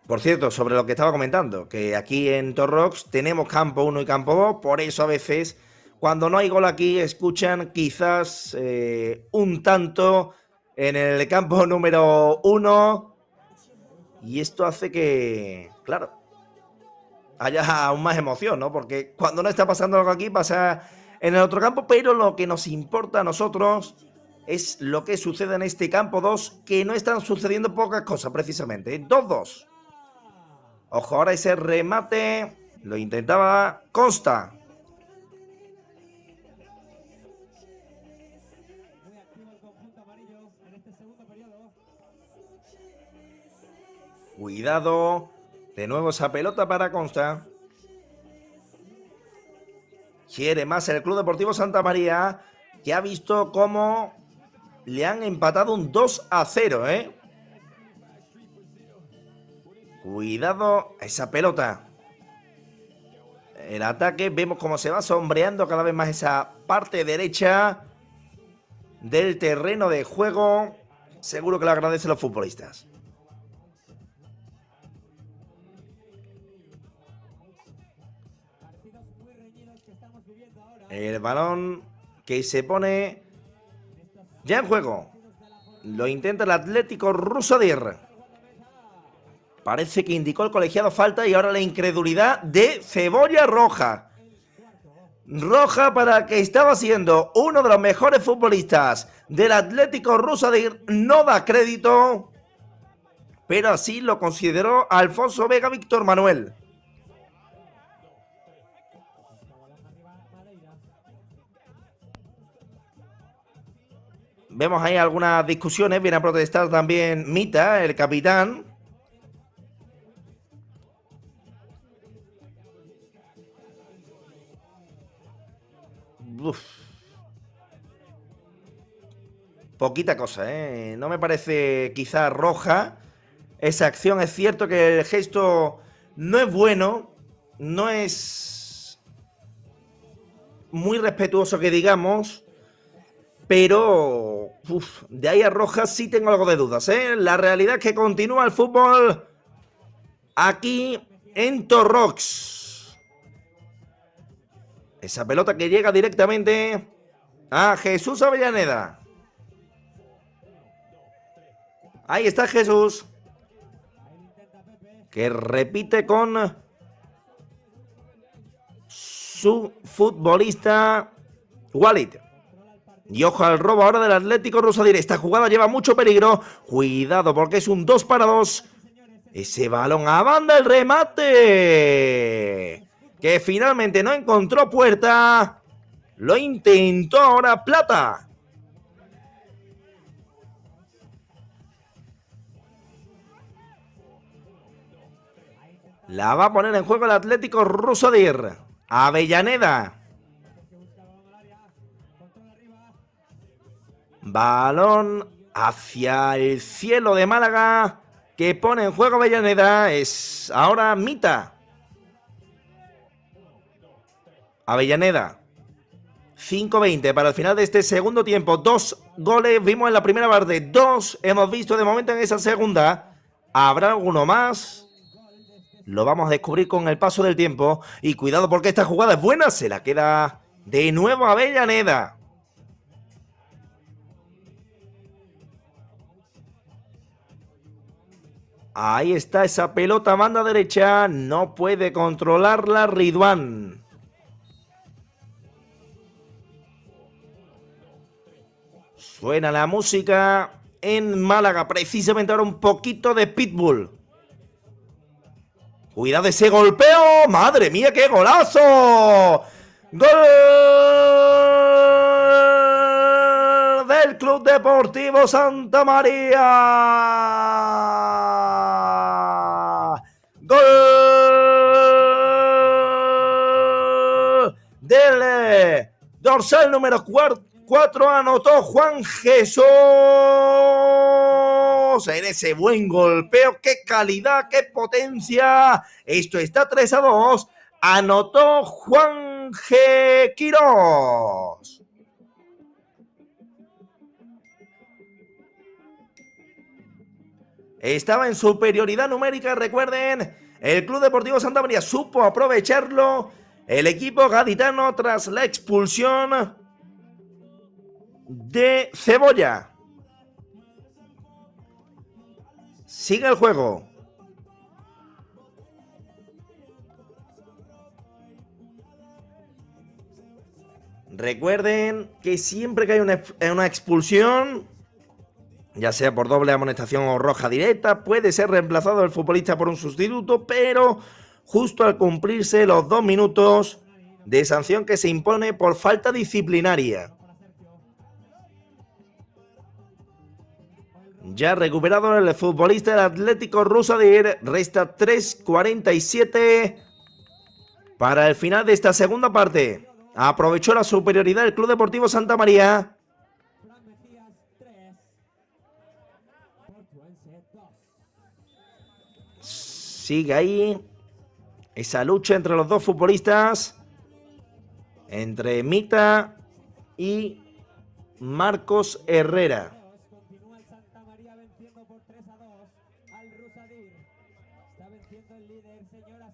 A: Por cierto, sobre lo que estaba comentando, que aquí en Torrox tenemos campo 1 y campo 2, por eso a veces cuando no hay gol aquí escuchan quizás un tanto en el campo número 1 y esto hace que, claro, haya aún más emoción, ¿no? Porque cuando no está pasando algo aquí, pasa en el otro campo, pero lo que nos importa a nosotros es lo que sucede en este campo 2, que no están sucediendo pocas cosas precisamente. 2-2. Ojo, ahora ese remate lo intentaba Consta. Cuidado. De nuevo esa pelota para Consta. Quiere más el Club Deportivo Santa María, que ha visto cómo le han empatado un 2-0, Cuidado esa pelota. El ataque, vemos cómo se va sombreando cada vez más esa parte derecha del terreno de juego. Seguro que lo agradecen los futbolistas. El balón que se pone ya en juego. Lo intenta el Atlético Rusadero. Parece que indicó el colegiado falta y ahora la incredulidad de Cebolla Roja. Roja para que estaba siendo uno de los mejores futbolistas del Atlético Rusadir. No da crédito, pero así lo consideró Alfonso Vega Víctor Manuel. Vemos ahí algunas discusiones. Viene a protestar también Mita, el capitán. Uf. Poquita cosa, ¿eh? No me parece quizá roja esa acción. Es cierto que el gesto no es bueno, no es muy respetuoso que digamos, pero de ahí a roja sí tengo algo de dudas, ¿eh? La realidad es que continúa el fútbol aquí en Torrox. Esa pelota que llega directamente a Jesús Avellaneda. Ahí está Jesús, que repite con su futbolista Walid. Y ojo al robo ahora del Atlético Rusadir. Esta jugada lleva mucho peligro. Cuidado porque es un 2-2. Ese balón a banda, el remate, que finalmente no encontró puerta. Lo intentó ahora Plata. La va a poner en juego el Atlético Rusadir. Avellaneda. Balón hacia el cielo de Málaga, que pone en juego Avellaneda. Es ahora Mita. Avellaneda. 5:20 para el final de este segundo tiempo. 2 goles vimos en la primera parte. 2 hemos visto de momento en esa segunda. ¿Habrá alguno más? Lo vamos a descubrir con el paso del tiempo. Y cuidado porque esta jugada es buena. Se la queda de nuevo Avellaneda. Ahí está esa pelota, banda derecha. No puede controlarla Ridwan. Suena la música en Málaga. Precisamente ahora un poquito de Pitbull. Cuidado ese golpeo. ¡Madre mía, qué golazo! ¡Gol del Club Deportivo Santa María! ¡Gol del dorsal número 4! Anotó Juan Jesús en ese buen golpeo. ¡Qué calidad, qué potencia! Esto está 3-2. Anotó Juan G. Quirós. Estaba en superioridad numérica, recuerden. El Club Deportivo Santa María supo aprovecharlo. El equipo gaditano tras la expulsión de Cebolla. Sigue el juego. Recuerden que siempre que hay una expulsión, ya sea por doble amonestación o roja directa, puede ser reemplazado el futbolista por un sustituto, pero justo al cumplirse los 2 minutos de sanción que se impone por falta disciplinaria. Ya recuperado el futbolista del Atlético Rusadir, resta 3:47 para el final de esta segunda parte. Aprovechó la superioridad del Club Deportivo Santa María. Sigue ahí esa lucha entre los dos futbolistas, entre Mita y Marcos Herrera.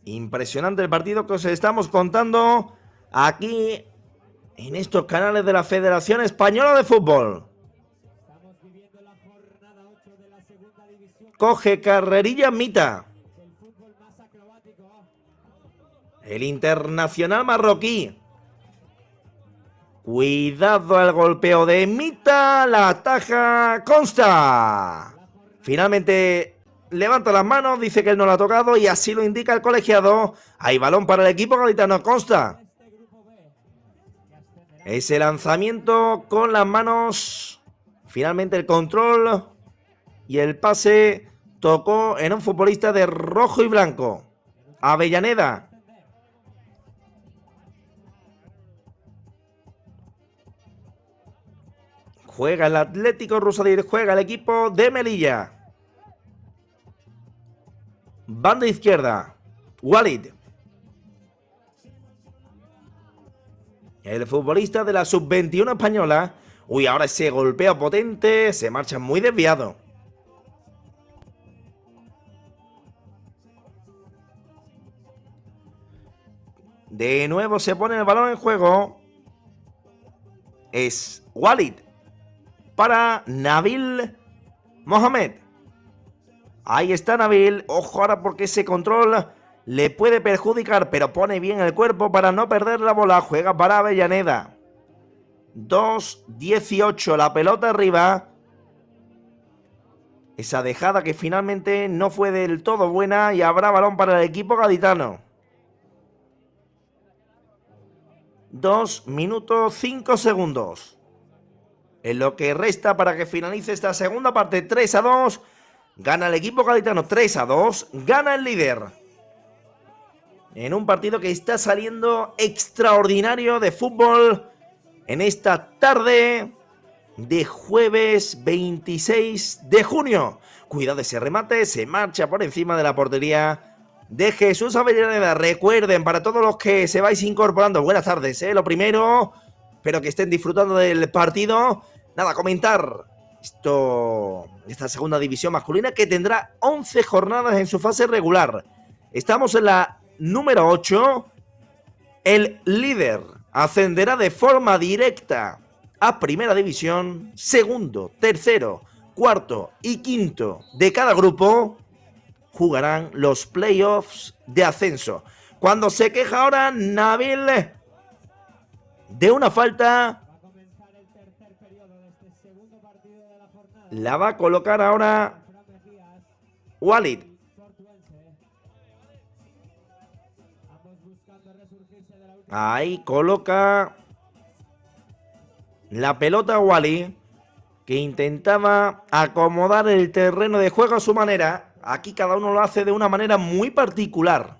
A: Impresionante el partido que os estamos contando aquí en estos canales de la Federación Española de Fútbol. Coge carrerilla Mita. el internacional marroquí. Cuidado al golpeo de Mita, la ataja Consta. Finalmente levanta las manos, dice que él no la ha tocado y así lo indica el colegiado. Hay balón para el equipo gaditano. Consta. Ese lanzamiento con las manos. Finalmente el control y el pase tocó en un futbolista de rojo y blanco. Avellaneda. Juega el Atlético Rusadir, juega el equipo de Melilla. Banda izquierda, Walid. El futbolista de la sub-21 española. Uy, ahora ese golpeo potente, se marcha muy desviado. De nuevo se pone el balón en juego. Es Walid para Nabil Mohamed. Ahí está Nabil. Ojo ahora porque ese control le puede perjudicar, pero pone bien el cuerpo para no perder la bola. Juega para Avellaneda. 2-18, la pelota arriba. Esa dejada que finalmente no fue del todo buena y habrá balón para el equipo gaditano. 2 minutos 5 segundos. En lo que resta para que finalice esta segunda parte. 3-2. Gana el equipo gaditano. 3-2. Gana el líder. En un partido que está saliendo extraordinario de fútbol en esta tarde de jueves 26 de junio. Cuidado ese remate. Se marcha por encima de la portería de Jesús Avellaneda. Recuerden, para todos los que se vais incorporando, buenas tardes, lo primero, espero que estén disfrutando del partido. Nada, comentar esta segunda división masculina que tendrá 11 jornadas en su fase regular. Estamos en la número 8. El líder ascenderá de forma directa a primera división. Segundo, tercero, cuarto y quinto de cada grupo jugarán los playoffs de ascenso. Cuando se queja ahora Nabil de una falta, la va a colocar ahora Walid. Ahí coloca la pelota Walid, que intentaba acomodar el terreno de juego a su manera. Aquí cada uno lo hace de una manera muy particular,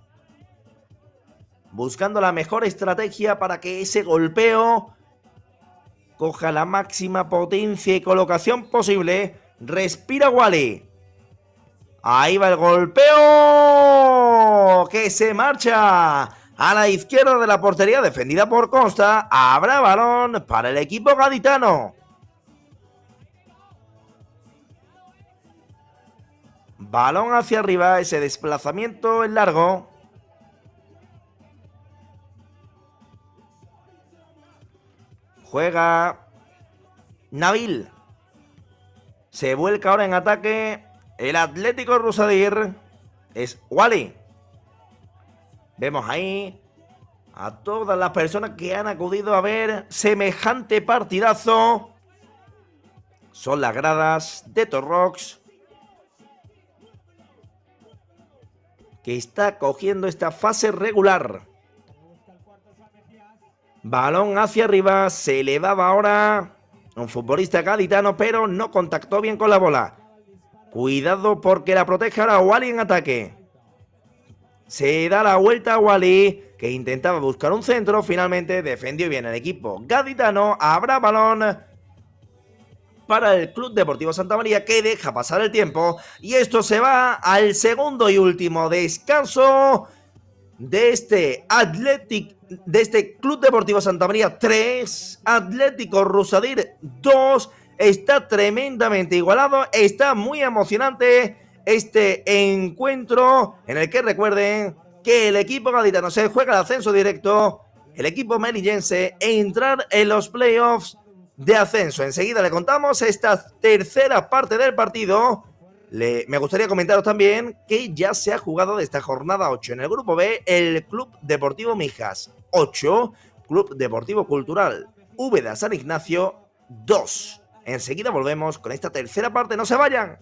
A: buscando la mejor estrategia para que ese golpeo coja la máxima potencia y colocación posible. Respira Wally. Ahí va el golpeo, que se marcha a la izquierda de la portería, defendida por Consta. Habrá balón para el equipo gaditano. Balón hacia arriba, ese desplazamiento en largo. Juega Nabil. Se vuelca ahora en ataque el Atlético Rusadir. Es Wally. Vemos ahí a todas las personas que han acudido a ver semejante partidazo. Son las gradas de Torrox, que está cogiendo esta fase regular. Balón hacia arriba, se elevaba ahora un futbolista gaditano, pero no contactó bien con la bola. Cuidado porque la protege ahora Wally en ataque. Se da la vuelta a Wally, que intentaba buscar un centro, finalmente defendió bien el equipo gaditano. Habrá balón para el Club Deportivo Santa María, que deja pasar el tiempo. Y esto se va al segundo y último descanso de este Club Deportivo Santa María 3, Atlético Rusadir 2. Está tremendamente igualado, está muy emocionante este encuentro, en el que recuerden que el equipo gaditano se juega el ascenso directo, el equipo melillense entrar en los playoffs de ascenso. Enseguida le contamos esta tercera parte del partido Me gustaría comentaros también que ya se ha jugado de esta jornada 8 en el grupo B el Club Deportivo Mijas 8, Club Deportivo Cultural Úbeda San Ignacio 2. Enseguida volvemos con esta tercera parte, no se vayan.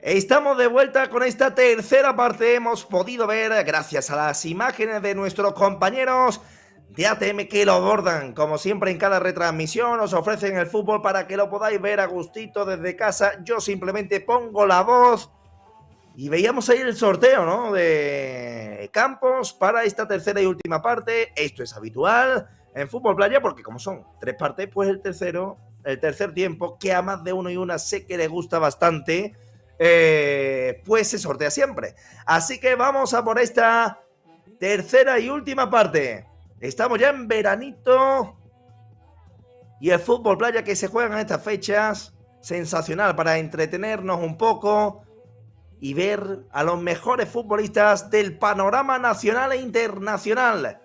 A: Estamos de vuelta con esta tercera parte. Hemos podido ver, gracias a las imágenes de nuestros compañeros de ATM que lo abordan, como siempre en cada retransmisión, os ofrecen el fútbol para que lo podáis ver a gustito desde casa. Yo simplemente pongo la voz y veíamos ahí el sorteo, ¿no?, de campos para esta tercera y última parte. Esto es habitual en Fútbol Playa porque como son 3 partes, pues el tercer tiempo, que a más de uno y una sé que les gusta bastante, pues se sortea siempre. Así que vamos a por esta tercera y última parte. Estamos ya en veranito y el Fútbol Playa que se juega en estas fechas, sensacional para entretenernos un poco y ver a los mejores futbolistas del panorama nacional e internacional.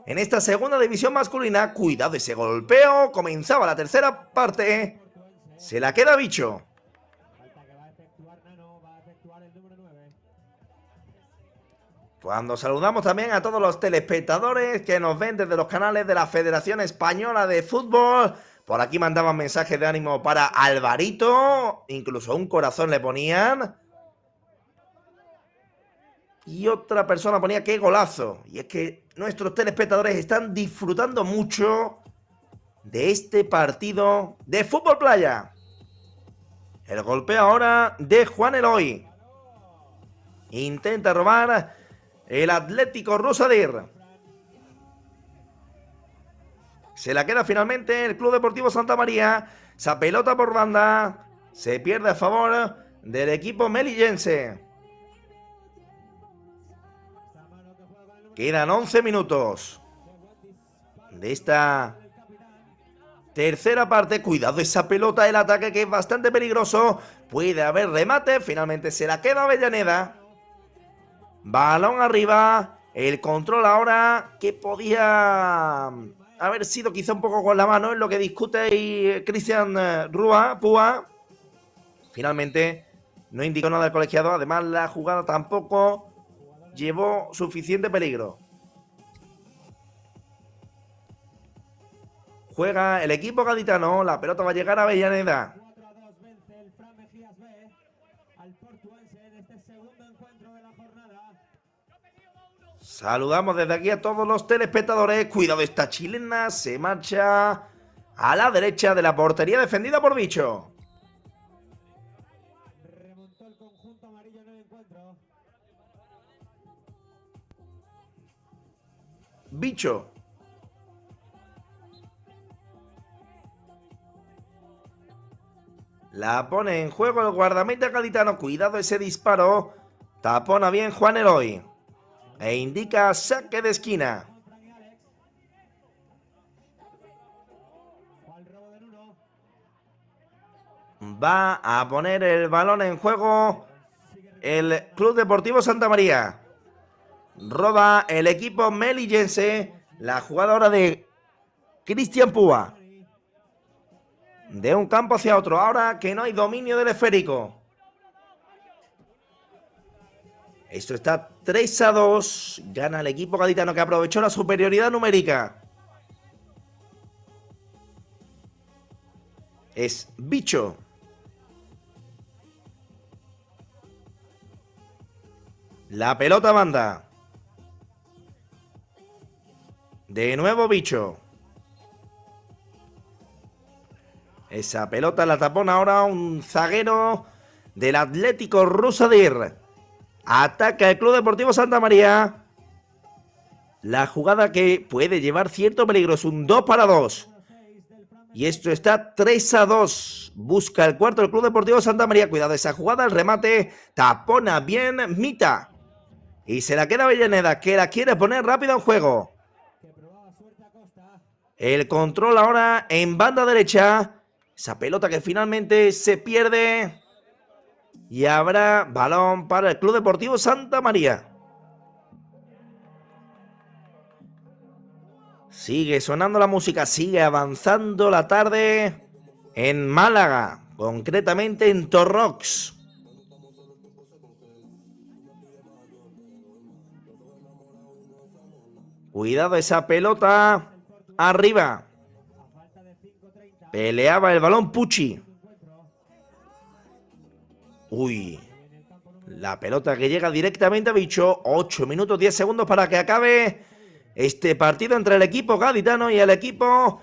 A: En esta segunda división masculina, cuidado ese golpeo, comenzaba la tercera parte, se la queda Bicho. Cuando saludamos también a todos los telespectadores que nos ven desde los canales de la Federación Española de Fútbol. Por aquí mandaban mensajes de ánimo para Alvarito, incluso un corazón le ponían. Y otra persona ponía qué golazo. Y es que nuestros telespectadores están disfrutando mucho de este partido de Fútbol Playa. El golpeo ahora de Juan Eloy. Intenta robar el Atlético Rosadir. Se la queda finalmente el Club Deportivo Santa María. Esa pelota por banda se pierde a favor del equipo melillense. Quedan 11 minutos de esta tercera parte. Cuidado esa pelota, el ataque que es bastante peligroso. Puede haber remate. Finalmente se la queda Avellaneda. Balón arriba. El control ahora que podía haber sido quizá un poco con la mano, en lo que discute ahí Cristian Púa. Finalmente no indicó nada el colegiado. Además la jugada tampoco llevó suficiente peligro. Juega el equipo gaditano. La pelota va a llegar a Avellaneda. Saludamos desde aquí a todos los telespectadores. Cuidado, esta chilena se marcha a la derecha de la portería defendida por Bicho.
B: encuentro.
A: Bicho. La pone en juego el guardameta gaditano. Cuidado ese disparo. Tapona bien Juan Eloy. E indica saque de esquina. Va a poner el balón en juego el Club Deportivo Santa María. Roba el equipo melillense. La jugada ahora de Cristian Púa. De un campo hacia otro. Ahora que no hay dominio del esférico. Esto está 3-2. Gana el equipo gaditano que aprovechó la superioridad numérica. Es Bicho. La pelota banda. De nuevo Bicho. Esa pelota la tapona ahora un zaguero del Atlético Rusadir. Ataca el Club Deportivo Santa María. La jugada que puede llevar cierto peligro es un 2-2. Y esto está 3-2. Busca el cuarto el Club Deportivo Santa María. Cuidado esa jugada, el remate. Tapona bien Mita. Y se la queda Avellaneda, que la quiere poner rápido en juego. El control ahora en banda derecha. Esa pelota que finalmente se pierde. Y habrá balón para el Club Deportivo Santa María. Sigue sonando la música, sigue avanzando la tarde en Málaga, concretamente en Torrox. Cuidado esa pelota arriba. Peleaba el balón Pucci. Uy, la pelota que llega directamente a Bicho. 8 minutos 10 segundos para que acabe este partido entre el equipo gaditano y el equipo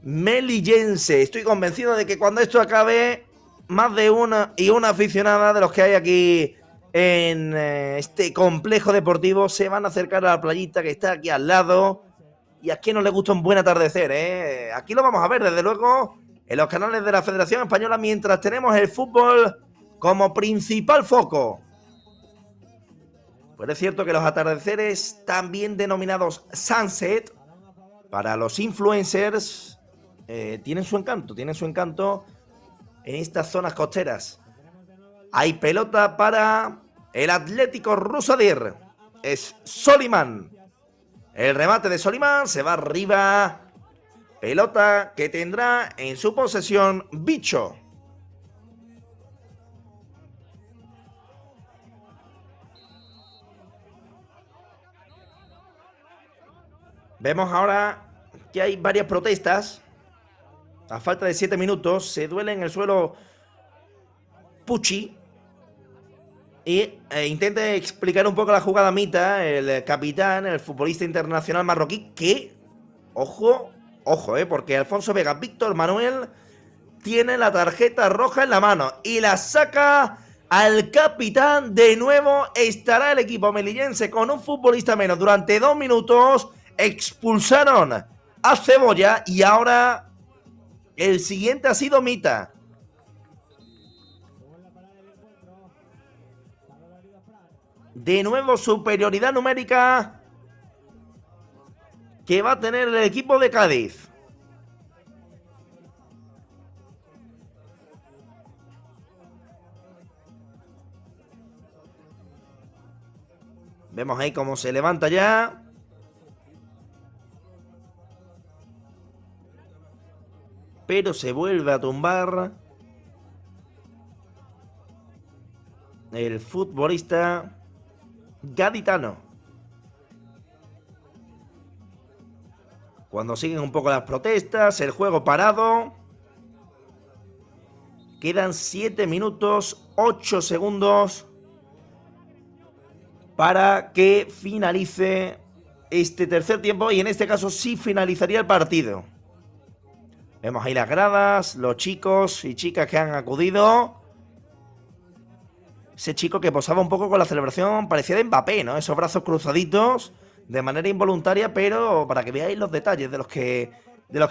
A: melillense. Estoy convencido de que cuando esto acabe, más de una y una aficionada de los que hay aquí en este complejo deportivo se van a acercar a la playita que está aquí al lado. Y a quien no le gusta un buen atardecer, ¿eh? Aquí lo vamos a ver, desde luego, en los canales de la Federación Española, mientras tenemos el fútbol como principal foco. Pues es cierto que los atardeceres, también denominados sunset, para los influencers, tienen su encanto en estas zonas costeras. Hay pelota para el Atlético Rusadir. Es Soliman. El remate de Soliman se va arriba. Pelota que tendrá en su posesión Bicho. Vemos ahora que hay varias protestas. A falta de 7 minutos se duele en el suelo Pucci. Y intenta explicar un poco la jugada Mita, el capitán, el futbolista internacional marroquí, que, ojo, porque Alfonso Vega, Víctor Manuel, tiene la tarjeta roja en la mano y la saca al capitán. De nuevo estará el equipo melillense con un futbolista menos. Durante 2 minutos expulsaron a Cebolla y ahora el siguiente ha sido Mita. De nuevo superioridad numérica que va a tener el equipo de Cádiz. Vemos ahí cómo se levanta ya. Pero se vuelve a tumbar el futbolista gaditano. Cuando siguen un poco las protestas, el juego parado. Quedan 7 minutos 8 segundos para que finalice este tercer tiempo, y en este caso sí finalizaría el partido. Vemos ahí las gradas, los chicos y chicas que han acudido. Ese chico que posaba un poco con la celebración parecía de Mbappé, ¿no? Esos brazos cruzaditos de manera involuntaria, pero para que veáis los detalles de los que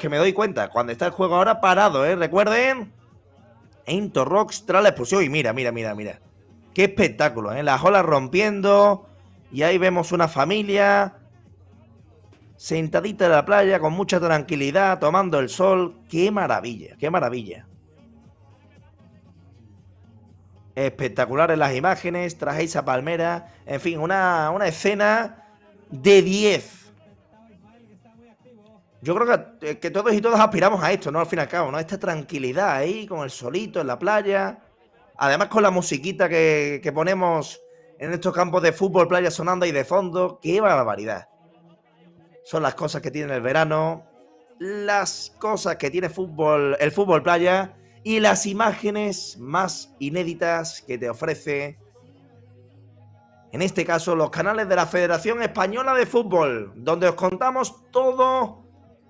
A: me doy cuenta. Cuando está el juego ahora parado, ¿eh? Recuerden, Aintor Rocks tras la expulsión. Y mira, mira, mira, mira. Qué espectáculo, ¿eh? Las olas rompiendo. Y ahí vemos una familia sentadita en la playa con mucha tranquilidad, tomando el sol. ¡Qué maravilla! ¡Qué maravilla! Espectaculares las imágenes, tras esa palmera. En fin, una escena de 10. Yo creo que todos y todas aspiramos a esto, ¿no? Al fin y al cabo, ¿no? Esta tranquilidad ahí, con el solito en la playa. Además con la musiquita que ponemos en estos campos de fútbol, playa sonando ahí de fondo. ¡Qué barbaridad! Son las cosas que tiene el verano, las cosas que tiene el fútbol playa y las imágenes más inéditas que te ofrece, en este caso, los canales de la Federación Española de Fútbol, donde os contamos todo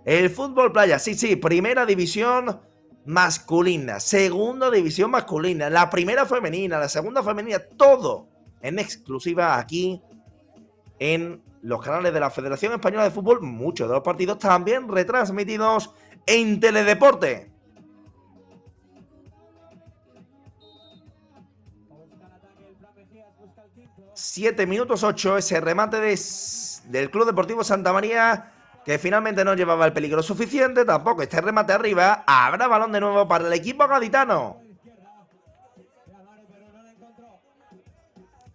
A: el fútbol playa. Sí, sí, primera división masculina, segunda división masculina, la primera femenina, la segunda femenina, todo en exclusiva aquí en los canales de la Federación Española de Fútbol. Muchos de los partidos también retransmitidos en Teledeporte. 7 minutos 8, ese remate del Club Deportivo Santa María, que finalmente no llevaba el peligro suficiente. Tampoco este remate arriba. Habrá balón de nuevo para el equipo gaditano.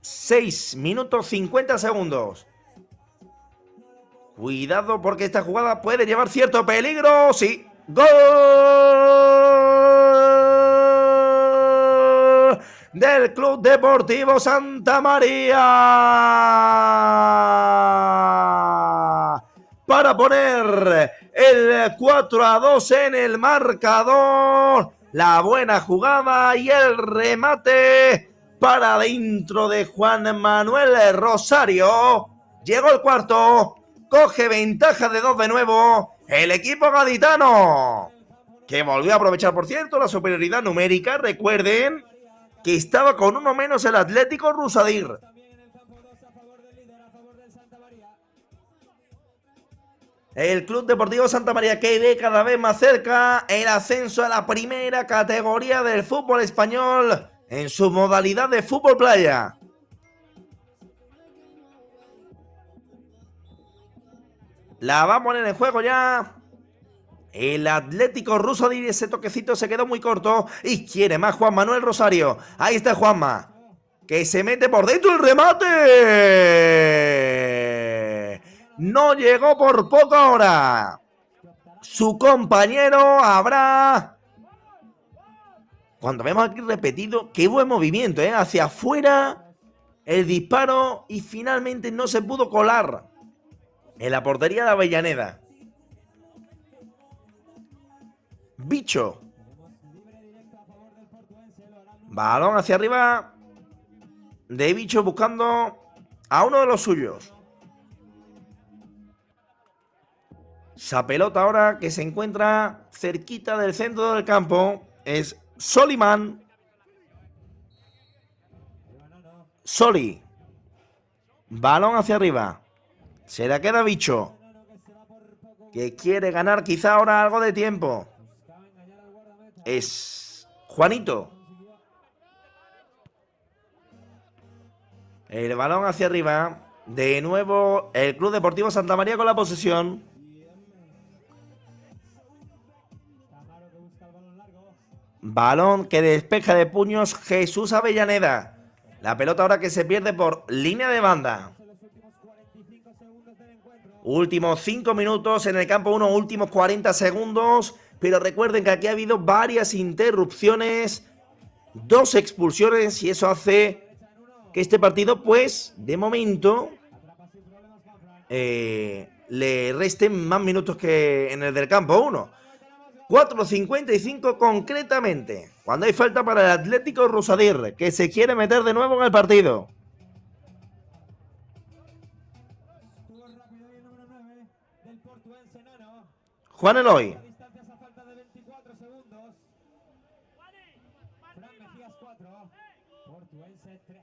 A: 6 minutos 50 segundos. Cuidado porque esta jugada puede llevar cierto peligro. Sí. ¡Gol! Del Club Deportivo Santa María. Para poner el 4-2 en el marcador. La buena jugada y el remate para dentro de Juan Manuel Rosario. Llegó el cuarto. Coge ventaja de 2 de nuevo el equipo gaditano, que volvió a aprovechar, por cierto, la superioridad numérica. Recuerden que estaba con uno menos el Atlético Rusadir. El Club Deportivo Santa María, que ve cada vez más cerca el ascenso a la primera categoría del fútbol español en su modalidad de fútbol playa. La va a poner en juego ya el Atlético Rusadir. Ese toquecito se quedó muy corto y quiere más Juan Manuel Rosario. Ahí está Juanma, que se mete por dentro el remate. No llegó por poco ahora. Su compañero habrá... Cuando vemos aquí repetido, qué buen movimiento, ¿eh? Hacia afuera el disparo y finalmente no se pudo colar en la portería de Avellaneda. Bicho. Balón hacia arriba de Bicho buscando a uno de los suyos. Esa pelota ahora que se encuentra cerquita del centro del campo es Soliman. Soli. Balón hacia arriba. Se la queda Bicho, que quiere ganar quizá ahora algo de tiempo. Es Juanito. El balón hacia arriba. De nuevo el Club Deportivo Santa María con la posesión. Balón que despeja de puños Jesús Avellaneda. La pelota ahora que se pierde por línea de banda. Últimos 5 minutos en el campo 1, últimos 40 segundos. Pero recuerden que aquí ha habido varias interrupciones, 2 expulsiones, y eso hace que este partido, pues, de momento, le resten más minutos que en el del campo 1. 4:55 concretamente, cuando hay falta para el Atlético Rusadir, que se quiere meter de nuevo en el partido. Juan Eloy.
B: Portuense 3.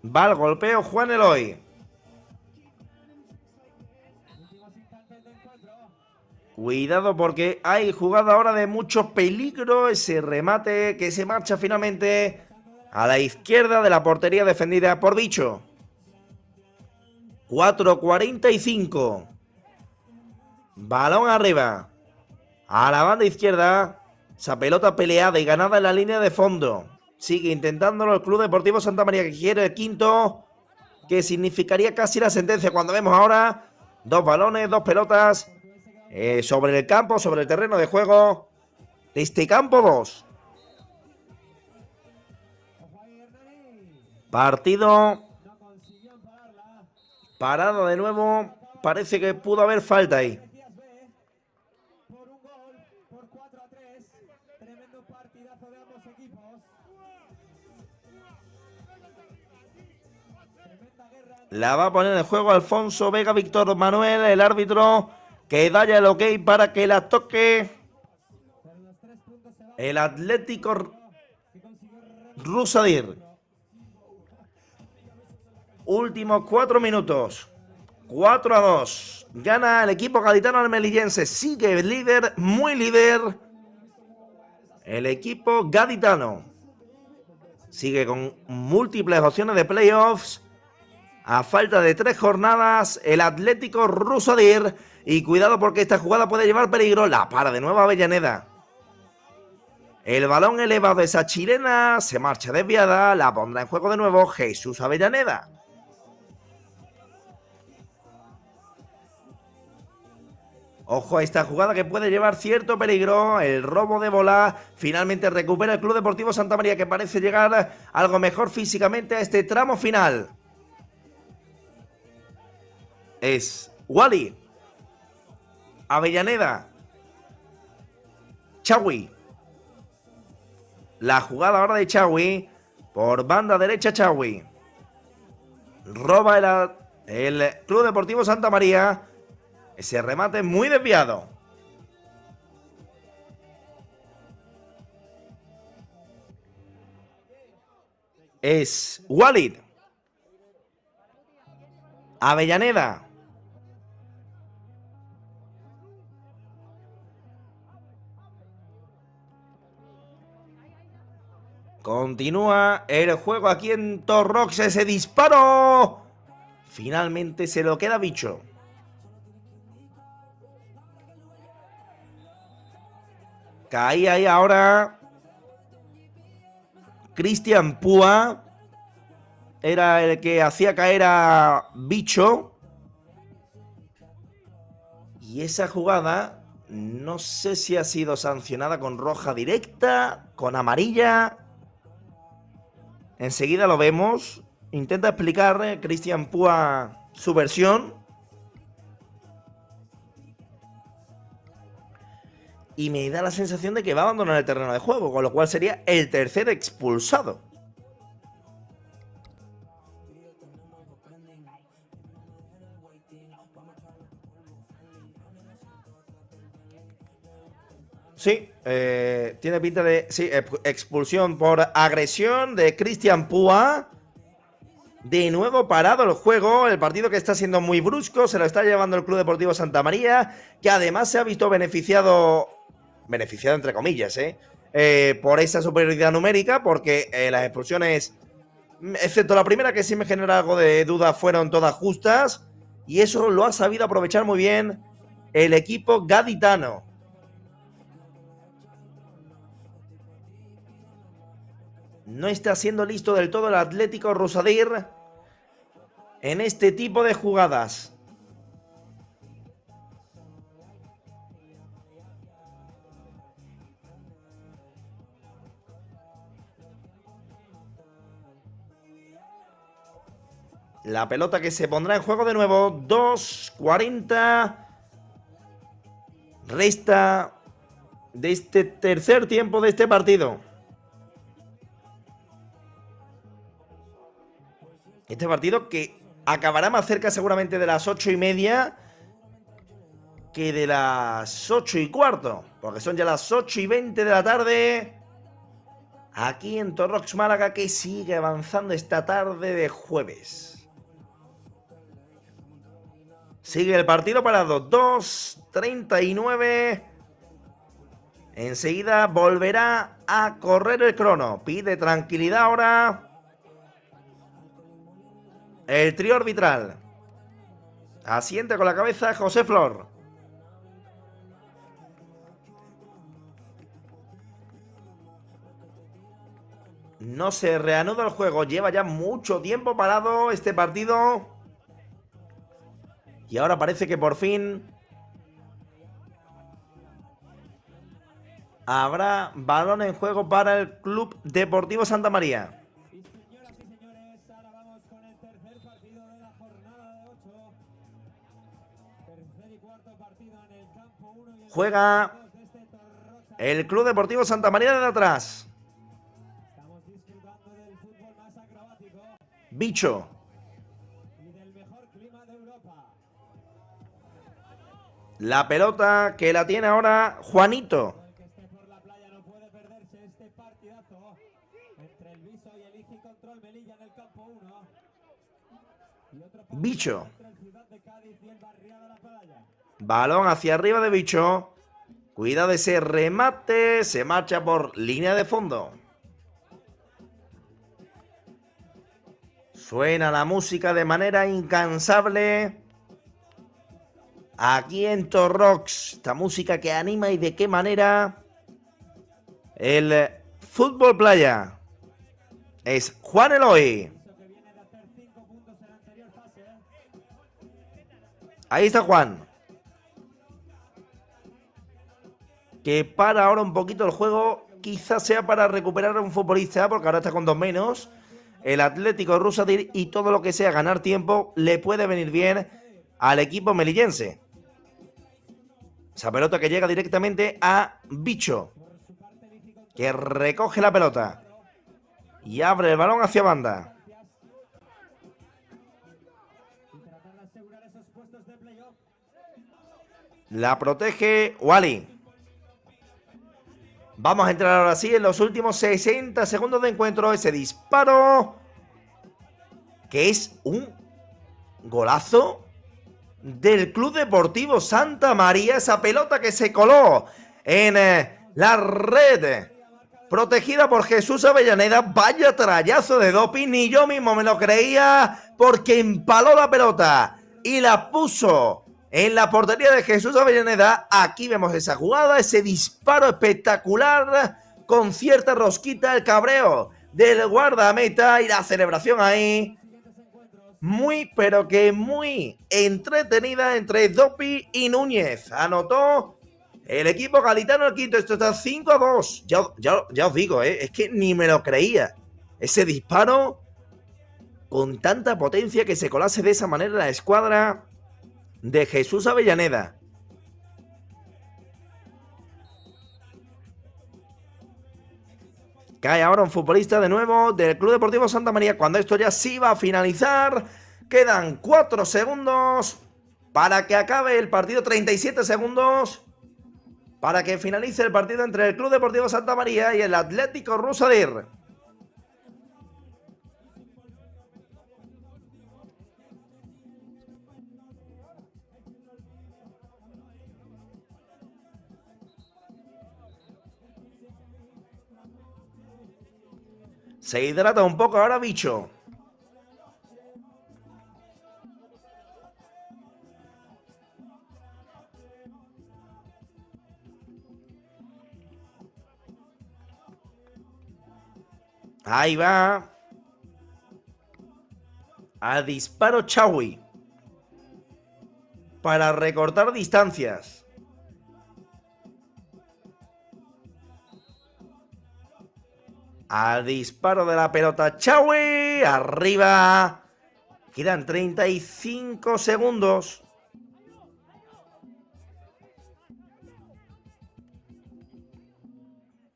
A: Va al golpeo Juan Eloy.
B: Últimos instantes de encuentro.
A: Cuidado porque hay jugada ahora de mucho peligro. Ese remate que se marcha finalmente a la izquierda de la portería defendida por Bicho. 4:45. Balón arriba. A la banda izquierda. Esa pelota peleada y ganada en la línea de fondo. Sigue intentándolo el Club Deportivo Santa María, que quiere el quinto, que significaría casi la sentencia. Cuando vemos ahora dos balones, dos pelotas sobre el campo, sobre el terreno de juego de este campo 2. Partido
B: No consiguió pararla.
A: parado de nuevo. Parece que pudo haber falta ahí.
B: Por un gol, por 4-3. Tremendo partidazo de ambos equipos. Tremenda guerra.
A: La va a poner en juego Alfonso Vega Víctor Manuel, el árbitro, que da ya el ok para que la toque
B: Pero los 3 puntos se van.
A: el Atlético
B: Que consiguió
A: Rusadir. Últimos 4 minutos. 4-2. Gana el equipo gaditano al melillense. Sigue líder, muy líder. El equipo gaditano sigue con múltiples opciones de playoffs. A falta de 3 jornadas, el Atlético Rusadir. Y cuidado porque esta jugada puede llevar peligro. La para de nuevo Avellaneda. El balón elevado de esa chilena se marcha desviada. La pondrá en juego de nuevo Jesús Avellaneda. Ojo a esta jugada que puede llevar cierto peligro. El robo de bola. Finalmente recupera el Club Deportivo Santa María, que parece llegar algo mejor físicamente a este tramo final. Es Wally. Avellaneda. Chawi. La jugada ahora de Chawi. Por banda derecha Chawi. Roba el Club Deportivo Santa María. Ese remate muy desviado. Es Walid. Avellaneda. Continúa el juego aquí en Torrox. Ese disparo. Finalmente se lo queda Bicho. Caía ahí ahora Cristian Púa. Era el que hacía caer a Bicho. Y esa jugada no sé si ha sido sancionada con roja directa, con amarilla. Enseguida lo vemos. Intenta explicar Cristian Púa su versión. Y me da la sensación de que va a abandonar el terreno de juego, con lo cual sería el tercer expulsado. Sí, tiene pinta de... Sí, expulsión por agresión de Cristian Púa. De nuevo parado el juego, el partido que está siendo muy brusco, se lo está llevando el Club Deportivo Santa María, que además se ha visto beneficiado entre comillas, por esa superioridad numérica, porque las expulsiones, excepto la primera que sí me genera algo de duda, fueron todas justas, y eso lo ha sabido aprovechar muy bien el equipo gaditano. No está siendo listo del todo el Atlético Rusadir en este tipo de jugadas. La pelota que se pondrá en juego de nuevo. 2:40. Resta de este tercer tiempo de este partido. Este partido que acabará más cerca seguramente de las 8:30. que de las 8:15, porque son ya las 8:20 de la tarde, aquí en Torrox Málaga, que sigue avanzando esta tarde de jueves. Sigue el partido parado, 2:39. Enseguida volverá a correr el crono. Pide tranquilidad ahora el trío arbitral. Asiente con la cabeza José Flor. No se reanuda el juego. Lleva ya mucho tiempo parado este partido. Y ahora parece que por fin habrá balón en juego para el Club Deportivo Santa María.
B: Y señoras y señores, ahora vamos con el tercer partido de la jornada de 8. Tercer y cuarto partido en el campo 1 y el
A: Juega
B: campo 2 de este Torrox.
A: el Club Deportivo Santa María de atrás.
B: Estamos disfrutando del fútbol más acrobático
A: Bicho.
B: y del mejor clima de Europa.
A: La pelota que la tiene ahora Juanito.
B: El que esté por la playa no puede perderse este partidazo entre el Viso y el Igi Control Melilla en el campo 1. Y otro partido
A: Bicho.
B: entre el Ciudad de Cádiz y el Barriada La Playa.
A: Balón hacia arriba de Bicho. Cuidado de ese remate. Se marcha por línea de fondo. Suena la música de manera incansable. Aquí en Torrox. Esta música que anima y de qué manera. El fútbol playa. Es Juan Eloy.
B: Viso que viene de hacer 5 puntos en la anterior fase.
A: Ahí está Juan. Que para ahora un poquito el juego. Quizás sea para recuperar a un futbolista, porque ahora está con 2 menos. El Atlético Rusadir, y todo lo que sea ganar tiempo le puede venir bien al equipo melillense. Esa pelota que llega directamente a Bicho, que recoge la pelota y abre el balón hacia banda.
B: Y tratar de asegurar esos puestos de playoff.
A: La protege Wally. Vamos a entrar ahora sí en los últimos 60 segundos de encuentro. Ese disparo, que es un golazo del Club Deportivo Santa María. Esa pelota que se coló en la red, protegida por Jesús Avellaneda. Vaya trayazo de doping. Ni yo mismo me lo creía, porque empaló la pelota y la puso en la portería de Jesús Avellaneda. Aquí vemos esa jugada, ese disparo espectacular, con cierta rosquita, el cabreo del guardameta y la celebración ahí. Muy, pero que muy entretenida entre Dopi y Núñez. Anotó el equipo gaditano el quinto. Esto está 5-2. Ya os digo, es que ni me lo creía. Ese disparo con tanta potencia, que se colase de esa manera la escuadra de Jesús Avellaneda. Cae ahora un futbolista de nuevo del Club Deportivo Santa María, cuando esto ya sí va a finalizar. Quedan 4 segundos para que acabe el partido, 37 segundos para que finalice el partido entre el Club Deportivo Santa María y el Atlético Rusadir. Se hidrata un poco ahora Bicho. Ahí va. Al disparo Chawi, para recortar distancias. Al disparo de la pelota Chawi. Arriba. Quedan 35 segundos.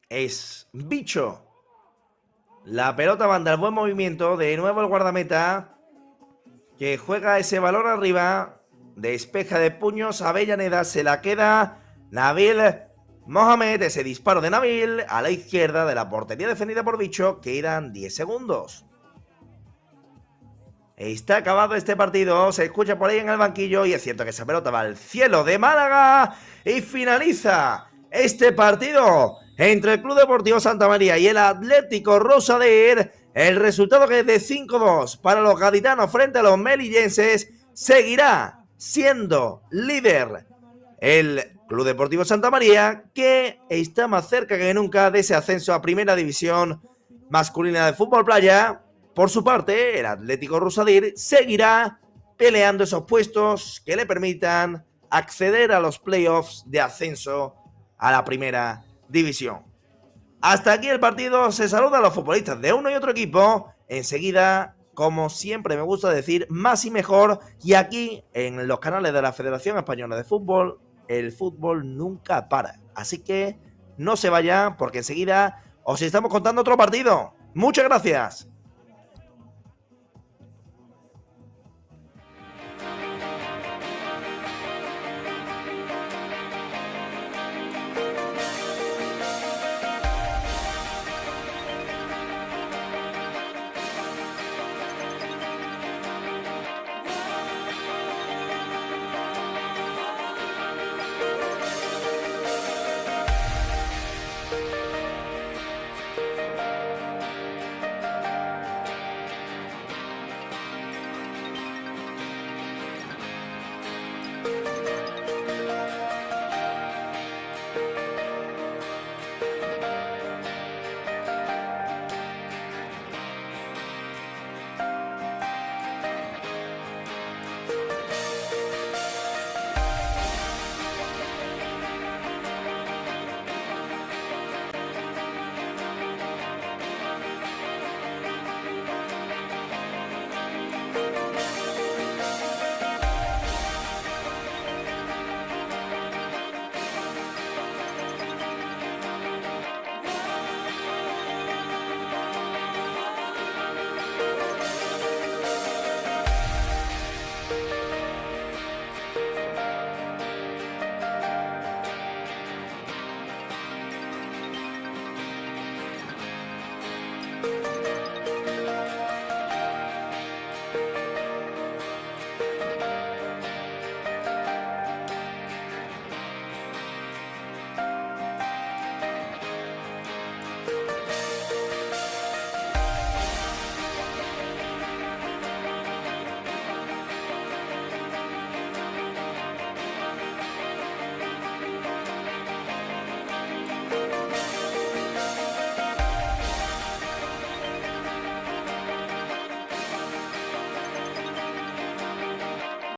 A: Es Bicho. La pelota manda el buen movimiento. De nuevo el guardameta, que juega ese balón arriba. despeja de puños, Avellaneda, se la queda Nabil Mohamed, ese disparo de Nabil a la izquierda de la portería defendida por Bicho, quedan 10 segundos. Está acabado este partido, se escucha por ahí en el banquillo y es cierto que esa pelota va al cielo de Málaga y finaliza este partido entre el Club Deportivo Santa María y el Atlético Rosader. El resultado, que es de 5-2 para los gaditanos frente a los melillenses, seguirá siendo líder el Club Deportivo Santa María, que está más cerca que nunca de ese ascenso a Primera División masculina de fútbol playa. Por su parte, el Atlético Rosader seguirá peleando esos puestos que le permitan acceder a los playoffs de ascenso a la Primera División. Hasta aquí el partido, se saluda a los futbolistas de uno y otro equipo. Enseguida, como siempre me gusta decir, más y mejor. Y aquí, en los canales de la Federación Española de Fútbol, el fútbol nunca para. Así que no se vayan, porque enseguida os estamos contando otro partido. Muchas gracias.